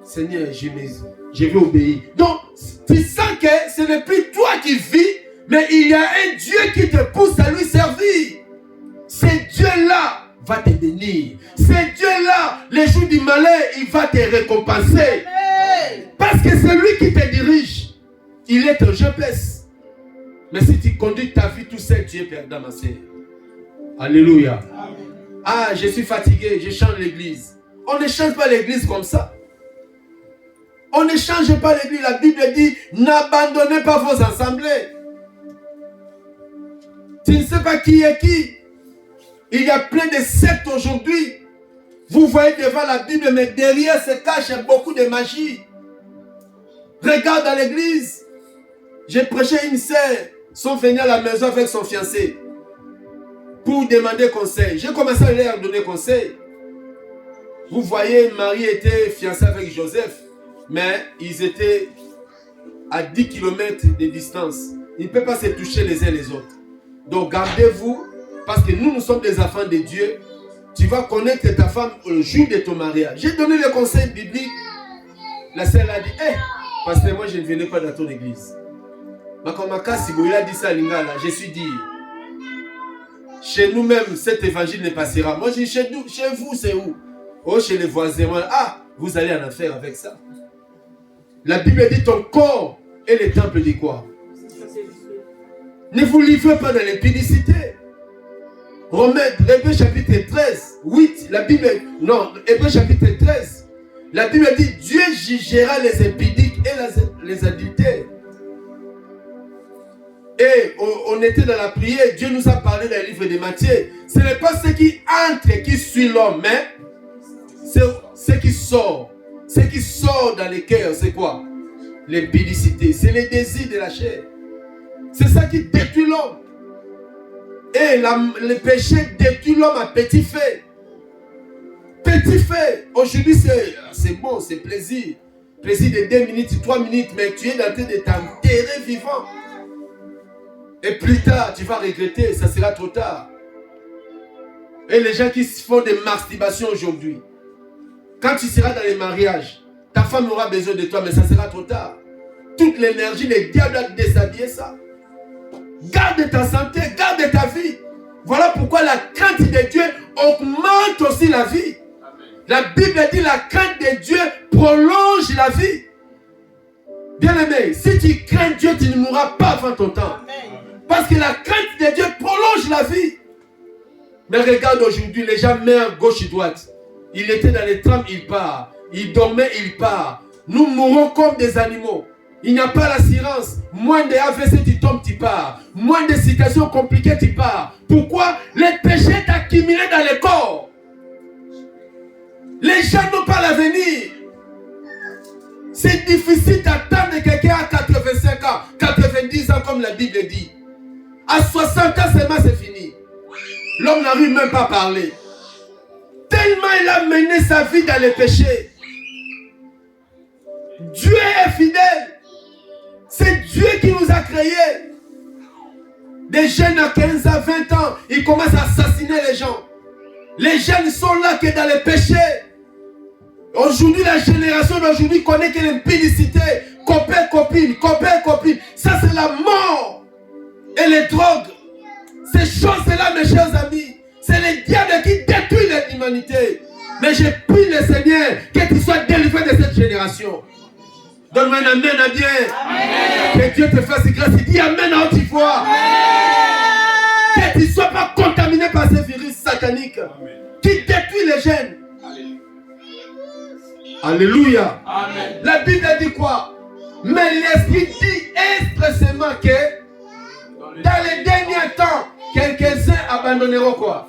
Seigneur, je vais obéir. Donc, tu sens que ce n'est plus toi qui vis, mais il y a un Dieu qui te pousse à lui servir. Ce Dieu-là va te bénir. Ce Dieu-là, les jours du malheur, il va te récompenser. Pas Parce que celui qui te dirige, il est un GPS. Mais si tu conduis ta vie tout seul, tu es perdant, ma sœur. Alléluia. Ah, je suis fatigué, je change l'église. On ne change pas l'église comme ça. On ne change pas l'église. La Bible dit, n'abandonnez pas vos assemblées. Tu ne sais pas qui est qui. Il y a plein de sectes aujourd'hui. Vous voyez devant la Bible, mais derrière se cache beaucoup de magie. Regarde dans l'église. J'ai prêché une sœur. Sont venus à la maison avec son fiancé pour demander conseil. J'ai commencé à leur donner conseil. Vous voyez, Marie était fiancée avec Joseph, mais ils étaient à 10 km de distance. Ils ne peuvent pas se toucher les uns les autres. Donc gardez-vous, parce que nous sommes des enfants de Dieu. Tu vas connaître ta femme le jour de ton mariage. J'ai donné le conseil biblique. La sœur a dit, pasteur, moi je ne venais pas dans ton église. Il a dit ça à Lingala, je suis dit, chez nous-mêmes, cet évangile ne passera. Moi, je dis, chez vous, c'est où? Oh, chez les voisins. Ah, vous allez en enfer avec ça. La Bible dit, ton corps est le temple de quoi? Ne vous livrez pas dans l'impudicité. Hébreux chapitre 13, 8, la Bible, non, Hébreux chapitre 13, la Bible dit, Dieu jugera les impudiques et les adultères. Et on était dans la prière, Dieu nous a parlé dans le livre de Matthieu. Ce n'est pas ce qui entre qui suit l'homme, mais c'est ce qui sort. Ce qui sort dans le cœur, c'est quoi? L'impudicité, c'est le désir de la chair. C'est ça qui détruit l'homme. Et le péché détruit l'homme à petit feu. Petit feu. Aujourd'hui, c'est bon, c'est plaisir. Plaisir de 2 minutes, 3 minutes, mais tu es dans le train de t'enterrer vivant. Et plus tard, tu vas regretter, ça sera trop tard. Et les gens qui font des masturbations aujourd'hui, quand tu seras dans les mariages, ta femme aura besoin de toi, mais ça sera trop tard. Toute l'énergie, le diable a déshabillé ça. Garde ta santé, garde ta vie. Voilà pourquoi la crainte de Dieu augmente aussi la vie. La Bible dit la crainte de Dieu prolonge la vie. Bien-aimé, si tu crains Dieu, tu ne mourras pas avant ton temps. Parce que la crainte de Dieu prolonge la vie. Mais regarde aujourd'hui, les gens meurent gauche et droite. Il était dans les trams, il part. Il dormait, il part. Nous mourons comme des animaux. Il n'y a pas l'assurance. Moins de AVC, tu tombes, tu pars. Moins de situations compliquées, tu pars. Pourquoi? Les péchés sont accumulés dans le corps. Les gens n'ont pas l'avenir. C'est difficile d'attendre quelqu'un à 85 ans, 90 ans, comme la Bible dit. À 60 ans seulement, c'est fini. L'homme n'arrive même pas à parler. Tellement il a mené sa vie dans les péchés. Dieu est fidèle. C'est Dieu qui nous a créés. Des jeunes à 15 à 20 ans, ils commencent à assassiner les gens. Les jeunes sont là que dans les péchés. Aujourd'hui, la génération d'aujourd'hui connaît que l'impudicité. Copain, copine, copain, copine. Ça, c'est la mort. Et les drogues. Ces choses-là, mes chers amis, c'est le diable qui détruit l'humanité. Mais je prie le Seigneur que tu sois délivré de cette génération. Donne-moi un amen à bien. Amen. Que Dieu te fasse grâce. Il dit amen à haute voix. Que tu ne sois pas contaminé par ces virus sataniques. Amen. Qui détruit les jeunes. Alléluia. Amen. La Bible dit quoi? Mais l'Esprit dit expressément que dans les derniers temps, quelques-uns abandonneront quoi?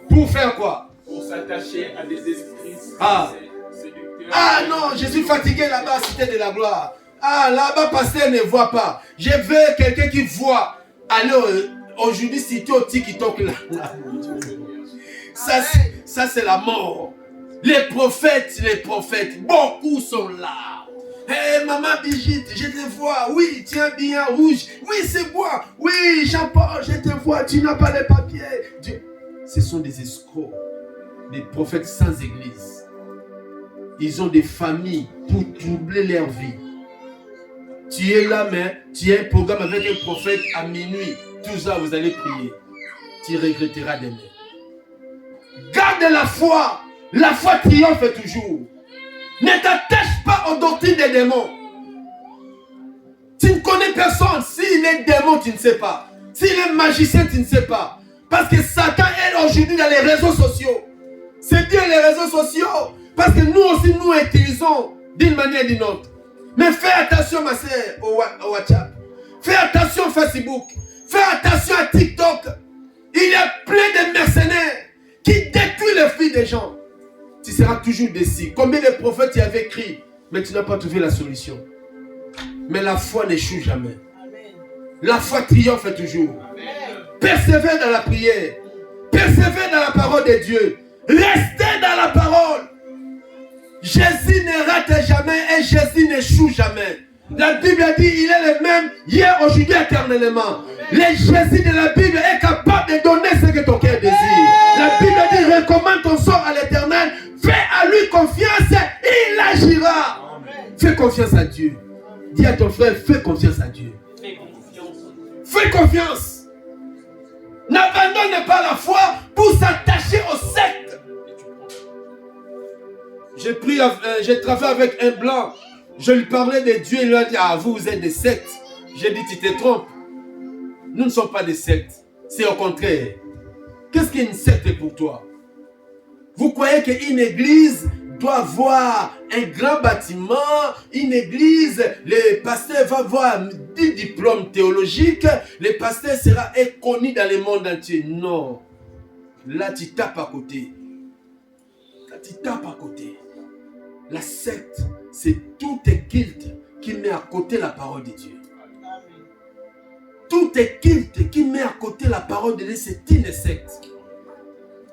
Pour faire quoi? Pour s'attacher à des esprits. Ah non, je suis fatigué là-bas, cité de la gloire. Ah, là-bas, pasteur ne voit pas. Je veux quelqu'un qui voit. Alors, aujourd'hui, cité au TikTok là. Ça c'est la mort. Les prophètes, beaucoup sont là. Hé, maman Brigitte, je te vois. Oui, tiens bien rouge. Oui, c'est moi. Oui, Jean-Paul, je te vois. Tu n'as pas les papiers. Dieu. Ce sont des escrocs. Des prophètes sans église. Ils ont des familles pour troubler leur vie. Tu es là, mais tu as un programme avec un prophète à minuit. Tout ça, vous allez prier. Tu regretteras demain. Garde la foi. La foi triomphe toujours. Ne t'attache pas aux doctrines des démons. connais personne. S'il est démon, tu ne sais pas. S'il est magicien, tu ne sais pas. Parce que Satan est aujourd'hui dans les réseaux sociaux. C'est bien les réseaux sociaux. Parce que nous aussi, nous utilisons d'une manière ou d'une autre. Mais fais attention, ma sœur, au WhatsApp. Fais attention au Facebook. Fais attention à TikTok. Il y a plein de mercenaires qui détruisent les vies des gens. Tu seras toujours déçu. Combien de prophètes y avaient écrit, mais tu n'as pas trouvé la solution. Mais la foi n'échoue jamais. La foi triomphe toujours. Persévère dans la prière. Persévère dans la parole de Dieu. Restez dans la parole. Jésus ne rate jamais et Jésus n'échoue jamais. La Bible a dit il est le même hier, aujourd'hui, éternellement. Le Jésus de la Bible est capable de donner ce que ton cœur désire. La Bible a dit recommande ton sort à l'Éternel. Fais à lui confiance, il agira. Fais confiance à Dieu. Dis à ton frère, fais confiance à Dieu. Fais confiance. N'abandonne pas la foi pour s'attacher aux sectes. J'ai travaillé avec un blanc. Je lui parlais de Dieu. Il lui a dit, ah, vous êtes des sectes. J'ai dit, tu te trompes. Nous ne sommes pas des sectes. C'est au contraire. Qu'est-ce qu'une secte pour toi? Vous croyez qu'une église doit avoir un grand bâtiment, une église, le pasteur va avoir des diplômes théologiques, le pasteur sera connu dans le monde entier. Non. Là, tu tapes à côté. Là, tu tapes à côté. La secte, c'est tout est culte qui met à côté la parole de Dieu. Tout est culte qui met à côté la parole de Dieu, c'est une secte.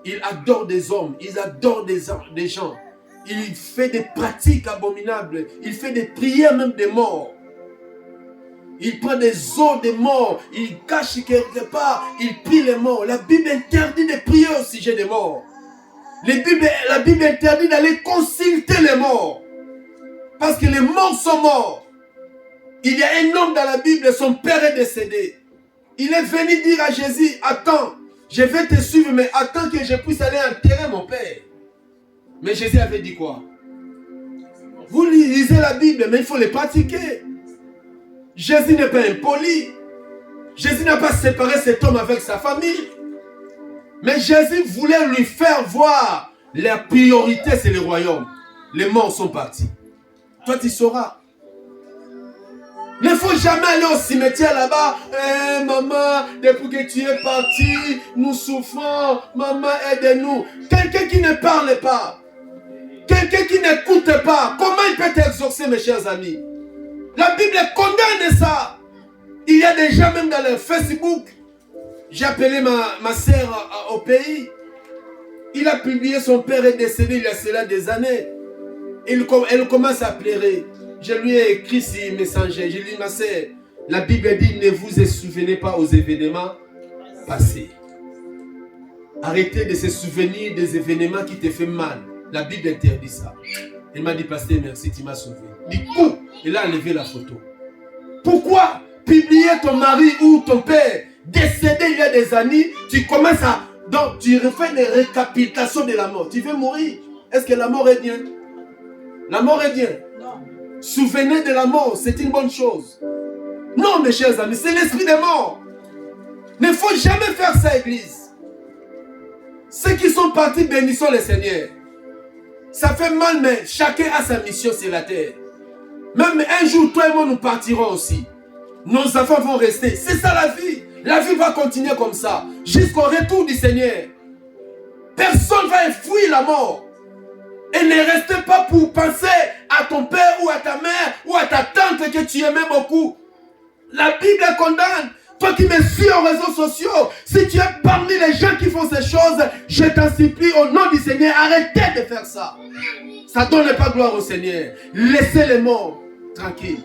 Il adore des hommes, il adore des gens. Il fait des pratiques abominables. Il fait des prières même des morts. Il prend des os des morts. Il cache quelque part. Il prie les morts. La Bible interdit de prier au sujet des morts. La Bible interdit d'aller consulter les morts. Parce que les morts sont morts. Il y a un homme dans la Bible, son père est décédé. Il est venu dire à Jésus, attends, je vais te suivre, mais attends que je puisse aller enterrer mon père. Mais Jésus avait dit quoi? Vous lisez la Bible, mais il faut les pratiquer. Jésus n'est pas impoli. Jésus n'a pas séparé cet homme avec sa famille. Mais Jésus voulait lui faire voir la priorité, c'est le royaume. Les morts sont partis. Toi, tu sauras. Il ne faut jamais aller au cimetière là-bas. Maman, depuis que tu es parti, nous souffrons. Maman, aide-nous. Quelqu'un qui ne parle pas. Quelqu'un qui n'écoute pas. Comment il peut t'exaucer, mes chers amis? La Bible condamne ça. Il y a des gens même dans le Facebook. J'ai appelé ma sœur au pays. Il a publié, son père est décédé il y a cela des années. Elle commence à pleurer. Je lui ai écrit ce messager. Je lui ai dit, ma sœur, la Bible dit, ne vous souvenez pas aux événements passés. Arrêtez de se souvenir des événements qui te font mal. La Bible interdit ça. Elle m'a dit, pasteur, merci, tu m'as sauvé. Du coup, il a enlevé la photo. Pourquoi publier ton mari ou ton père décédé il y a des années, tu commences à... Donc, tu refais des récapitulations de la mort. Tu veux mourir? Est-ce que la mort est bien? La mort est bien. Non. Souvenez de la mort, c'est une bonne chose. Non, mes chers amis, c'est l'esprit des morts. Il ne faut jamais faire ça, église. Ceux qui sont partis, bénissons le Seigneur. Ça fait mal, mais chacun a sa mission sur la terre. Même un jour, toi et moi, nous partirons aussi. Nos enfants vont rester. C'est ça la vie. La vie va continuer comme ça, jusqu'au retour du Seigneur. Personne ne va fuir la mort. Et ne restez pas pour penser à ton père ou à ta mère ou à ta tante que tu aimais beaucoup. La Bible condamne. Toi qui me suis aux réseaux sociaux, si tu es parmi les gens qui font ces choses, je t'en supplie au nom du Seigneur, arrêtez de faire ça. Ça ne donne pas gloire au Seigneur. Laissez les morts tranquilles.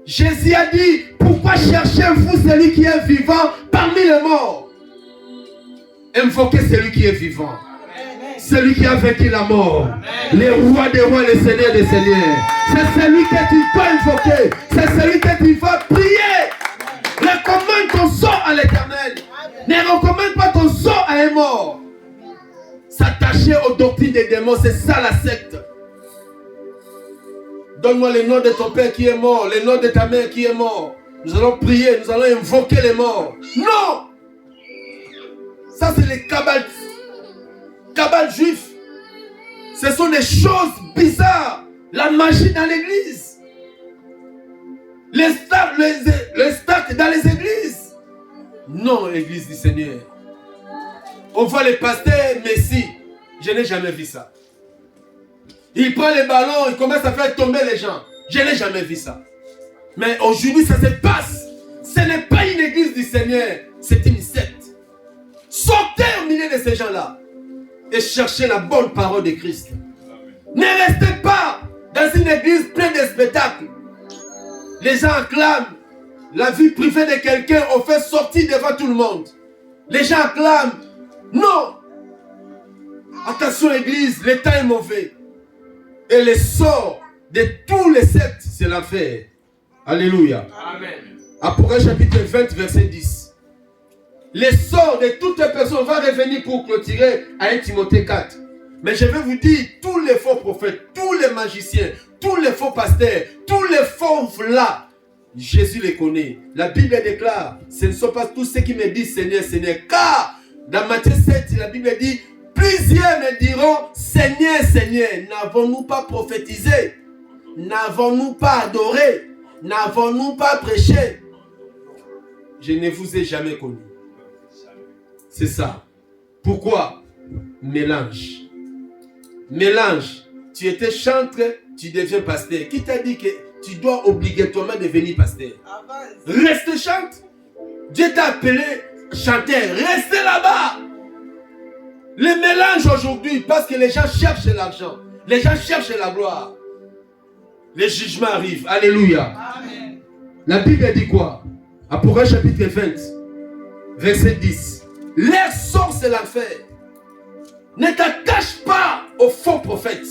Jésus a dit, pourquoi cherchez-vous celui qui est vivant parmi les morts? Invoquez celui qui est vivant. Celui qui a vaincu la mort. Le roi des rois, le Seigneur des seigneurs. C'est celui que tu dois invoquer. C'est celui que tu vas prier. Recommande ton sort à l'Éternel. Ne recommande pas ton sort à un mort. S'attacher aux doctrines des démons, c'est ça la secte. Donne-moi le nom de ton père qui est mort, le nom de ta mère qui est mort. Nous allons prier, nous allons invoquer les morts. Non! Ça, c'est les cabales juifs. Ce sont des choses bizarres. La magie dans l'église. Les stacks dans les églises. Non, l'église du Seigneur. On voit les pasteurs, Messi. Je n'ai jamais vu ça. Il prend les ballons, il commence à faire tomber les gens. Je n'ai jamais vu ça. Mais aujourd'hui, ça se passe. Ce n'est pas une église du Seigneur, c'est une secte. Sortez au milieu de ces gens-là et cherchez la bonne parole de Christ. Ne restez pas dans une église pleine de spectacles. Les gens acclament la vie privée de quelqu'un, on fait sortir devant tout le monde. Les gens acclament. Non! Attention église, le temps est mauvais. Et le sort de tous les sectes, c'est l'enfer. Alléluia. Amen. Apocalypse chapitre 20, verset 10. Le sort de toutes les personnes va revenir pour clôturer à 1 Timothée 4. Mais je vais vous dire, tous les faux prophètes, tous les magiciens, tous les faux pasteurs, tous les faux là, Jésus les connaît. La Bible déclare, ce ne sont pas tous ceux qui me disent Seigneur, Seigneur. Car dans Matthieu 7, la Bible dit, plusieurs me diront Seigneur, Seigneur, n'avons-nous pas prophétisé? N'avons-nous pas adoré? N'avons-nous pas prêché? Je ne vous ai jamais connu. C'est ça. Pourquoi? Mélange. Mélange. Tu étais chantre, tu deviens pasteur. Qui t'a dit que tu dois obligatoirement devenir pasteur? Reste chante. Dieu t'a appelé chanteur. Restez là-bas. Le mélange aujourd'hui, parce que les gens cherchent l'argent. Les gens cherchent la gloire. Les jugements arrivent. Alléluia. Amen. La Bible dit quoi? Apocalypse chapitre 20, verset 10. Leur sort, c'est l'enfer. Ne t'attache pas aux faux prophètes.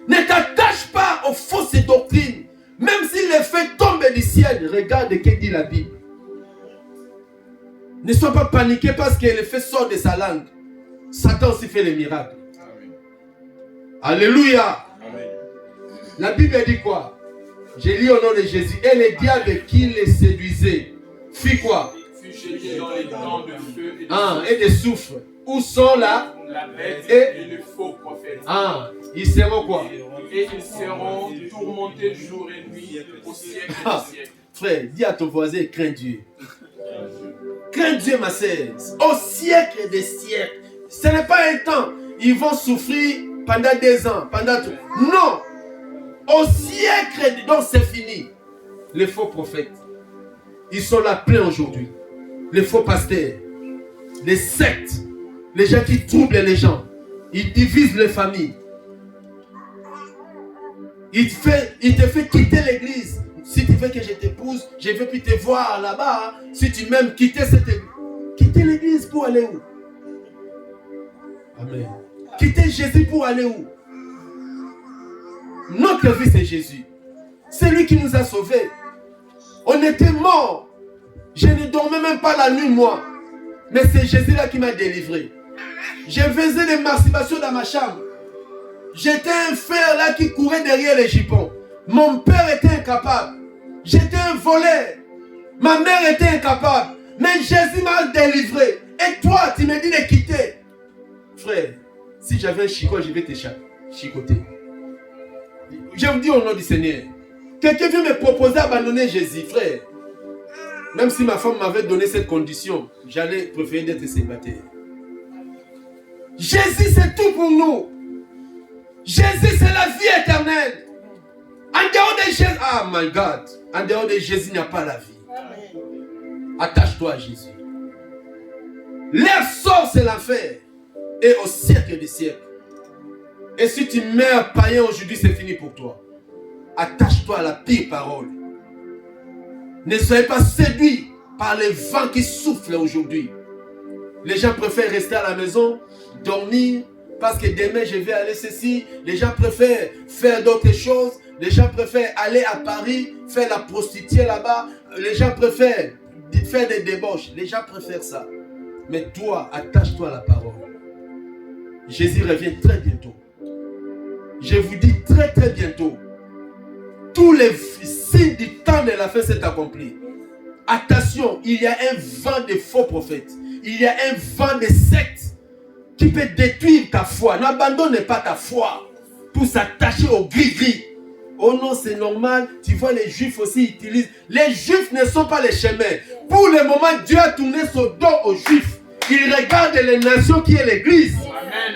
Ne t'attache pas aux fausses doctrines. Même si les faits tombent du ciel, regarde ce que dit la Bible. Ne sois pas paniqué parce que les faits sortent de sa langue. Satan aussi fait les miracles. Amen. Alléluia. Amen. La Bible dit quoi? J'ai lu au nom de Jésus. Et le diable qui les séduisait fit quoi? Fut jeté dans les temps de feu et de soufre. Où sont là la bête et le faux prophète. Ils seront quoi? Et ils seront tourmentés jour et nuit au siècle des siècles. Frère, dis à ton voisin, crains Dieu. Crains Dieu, ma sœur. Au siècle des siècles. Ce n'est pas un temps. Ils vont souffrir pendant 2 ans, pendant tout. Non. Au siècle, donc c'est fini. Les faux prophètes, ils sont là pleins aujourd'hui. Les faux pasteurs, les sectes, les gens qui troublent les gens. Ils divisent les familles. Il te fait quitter l'église. Si tu veux que je t'épouse, je ne veux plus te voir là-bas. Si tu m'aimes, quitter cette église. Quitter l'église pour aller où? Amen. Quitter Jésus pour aller où? Notre vie, c'est Jésus. C'est lui qui nous a sauvés. On était morts. Je ne dormais même pas la nuit, moi. Mais c'est Jésus là qui m'a délivré. Je faisais des masturbations dans ma chambre. J'étais un frère là qui courait derrière les jupons. Mon père était incapable. J'étais un voleur. Ma mère était incapable. Mais Jésus m'a délivré. Et toi, tu me dis de quitter. Frère, si j'avais un chicot, je vais te chicoter. Je vous dis au nom du Seigneur. Quelqu'un vient me proposer d'abandonner Jésus, frère. Même si ma femme m'avait donné cette condition, j'allais préférer d'être célibataire. Jésus, c'est tout pour nous. Jésus, c'est la vie éternelle. En dehors de Jésus, ah my God, en dehors de Jésus, il n'y a pas la vie. Attache-toi à Jésus. Leur sort, c'est l'enfer. Et au siècle des siècles. Et si tu meurs païen aujourd'hui, c'est fini pour toi. Attache-toi à la pire parole. Ne soyez pas séduits par les vents qui soufflent aujourd'hui. Les gens préfèrent rester à la maison, dormir, parce que demain je vais aller ceci. Les gens préfèrent faire d'autres choses. Les gens préfèrent aller à Paris, faire la prostituée là-bas. Les gens préfèrent faire des débauches. Les gens préfèrent ça. Mais toi, attache-toi à la parole. Jésus revient très bientôt. Je vous dis très très bientôt. tous les signes du temps de la fin s'est accompli. Attention, il y a un vent de faux prophètes. Il y a un vent de sectes qui peut détruire ta foi. N'abandonne pas ta foi pour s'attacher au gris-gris. Oh non, c'est normal. Tu vois, les Juifs aussi utilisent. Les Juifs ne sont pas les chemins. Pour le moment, Dieu a tourné son dos aux Juifs. Il regarde les nations qui est l'Église.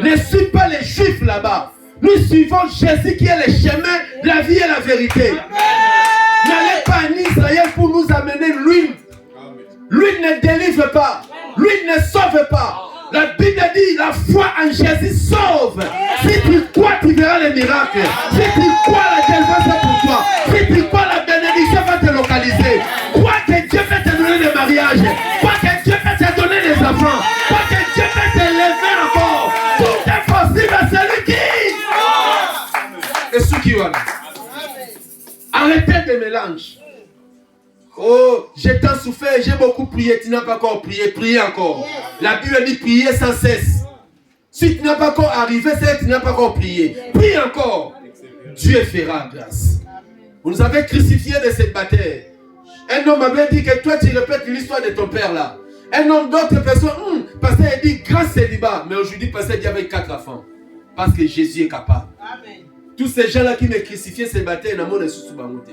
Ne suis pas les Juifs là-bas. Nous suivons Jésus qui est le chemin, la vie et la vérité. N'allez pas en Israël pour nous amener l'huile. L'huile ne délivre pas. L'huile ne sauve pas. La Bible dit la foi en Jésus sauve. Si tu crois, tu verras les miracles. Si tu crois, la délivrance est pour toi. Si tu crois, la bénédiction va te localiser. Crois que Dieu va te donner le mariage. Crois que Dieu va te donner les enfants. Crois que Dieu va te lever encore. Tout est possible à celui qui. Et ceux qui ont. Arrêtez de mélange. Oh, j'ai tant souffert, j'ai beaucoup prié. Tu n'as pas encore prié, priez encore. La Bible dit prier sans cesse. Si tu n'as pas encore arrivé, c'est que tu n'as pas encore prié. Prie encore. Dieu fera grâce. Vous nous avez crucifiés de cette bataille. Un homme avait dit que toi tu répètes l'histoire de ton père là. Un homme d'autres personnes, pasteur a dit grand célibat. Mais aujourd'hui, pasteur dit avec 4 enfants. Parce que Jésus est capable. Amen. Tous ces gens-là qui me crucifiaient cette bataille, n'a pas sous bamoute.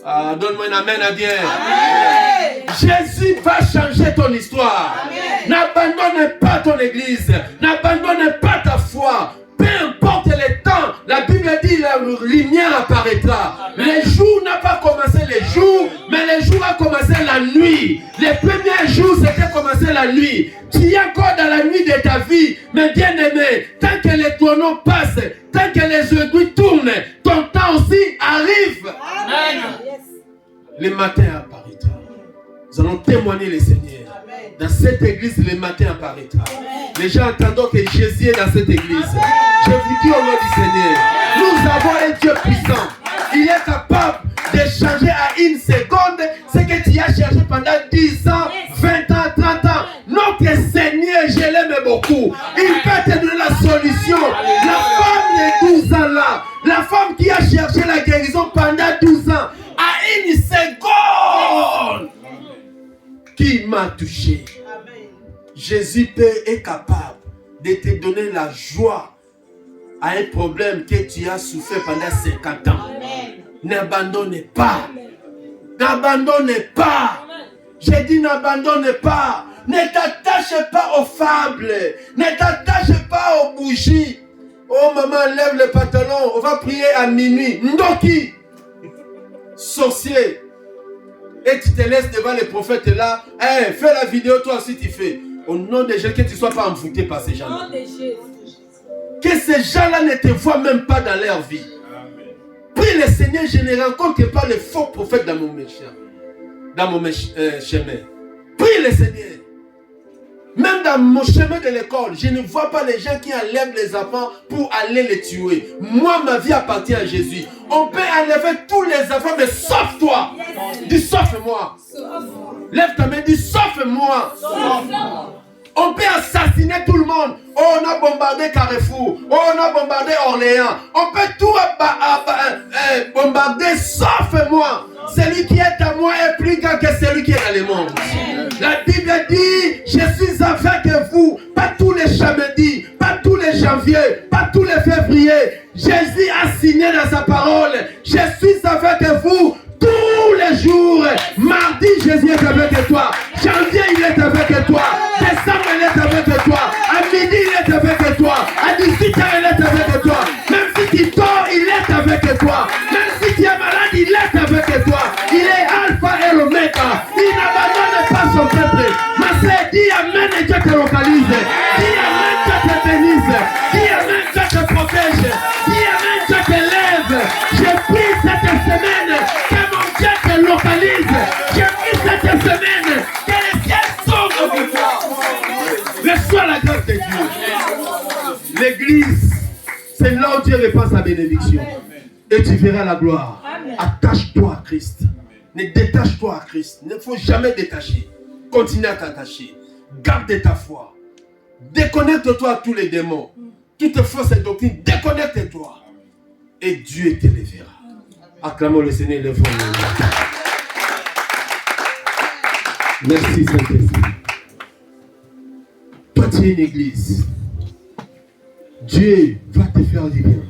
Ah, donne-moi un amen à bien. Amen. Jésus va changer ton histoire. Amen. N'abandonne pas ton église. N'abandonne pas ta foi. Peu importe le temps, la Bible dit la lumière apparaîtra. Les jours n'a pas commencé les jours, mais les jours a commencé la nuit. Les premiers jours, c'était commencé la nuit. Tu es encore dans la nuit de ta vie, mais bien aimé, tant que les tourneaux passent, tant que les aiguilles tournent, ton temps aussi arrive. Amen. Le matin apparaîtra. Nous allons témoigner le Seigneur. Dans cette église, le matin apparaîtra. Les gens entendent que Jésus est dans cette église. Je vous dis au nom du Seigneur, nous avons un Dieu puissant. Il est capable de changer à une seconde ce que tu as cherché pendant 10 ans, 20 ans, 30 ans. Notre Seigneur, je l'aime beaucoup. Il peut te donner la solution. La femme de 12 ans là, la femme qui a cherché la guérison pendant 12 ans, à une seconde, qui m'a touché. Jésus est capable de te donner la joie à un problème que tu as souffert pendant 50 ans. N'abandonne pas. N'abandonne pas. J'ai dit n'abandonne pas. Ne t'attache pas aux fables. Ne t'attache pas aux bougies. Oh maman, lève le pantalon. On va prier à minuit. Ndoki. Sorcier. Et tu te laisses devant les prophètes là. Hey, fais la vidéo toi aussi tu fais. Au nom de Jésus, que tu ne sois pas envoûté par ces gens-là. Que ces gens-là ne te voient même pas dans leur vie. Amen. Prie le Seigneur, je ne rencontre pas les faux prophètes dans mon chemin. Prie le Seigneur. Même dans mon chemin de l'école, je ne vois pas les gens qui enlèvent les enfants pour aller les tuer. Moi, ma vie appartient à Jésus. On peut enlever tous les enfants, mais sauf toi. Dis sauf moi. Lève ta main, dis sauf moi. On peut assassiner tout le monde. Oh, on a bombardé Carrefour. Oh, on a bombardé Orléans. On peut tout bombarder sauf moi. Celui qui est à moi est plus grand que celui qui est dans le monde. La Bible dit, je suis avec vous, pas tous les samedis, pas tous les janvier, pas tous les février. Jésus a signé dans sa parole, je suis avec vous tous les jours. Mardi, Jésus est avec toi. Janvier, il est avec toi. Décembre, il est avec toi. À midi, il est avec toi. À 18h, il est avec toi. Même si tu dors, il est avec toi. Même si tu es malade, il est avec toi. Il est alpha et l'oméga. Il n'abandonne pas son peuple. Ma sœur, dis amen et Dieu te localise. Dis amen, Dieu te bénisse. Dis amen, Dieu te protège. Dis amen, Dieu te lève. Je prie cette semaine que mon Dieu te localise. Je prie cette semaine que les ciels s'ouvrent pour toi. Reçois la grâce de Dieu. L'église, c'est là où Dieu répand sa bénédiction. Et tu verras la gloire. Attache-toi à Christ. Ne détache-toi à Christ. Il ne faut jamais détacher. Continue à t'attacher. Garde ta foi. Déconnecte-toi à tous les démons. Toutes fausses doctrines, déconnecte-toi. Et Dieu te lèvera. Acclamons le Seigneur, les femmes. Merci Saint-Esprit. Toi, tu es une église. Dieu va te faire du bien.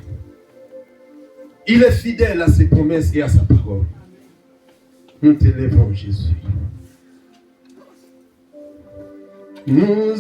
Il est fidèle à ses promesses et à sa parole. Nous t'élèvons, Jésus. Nous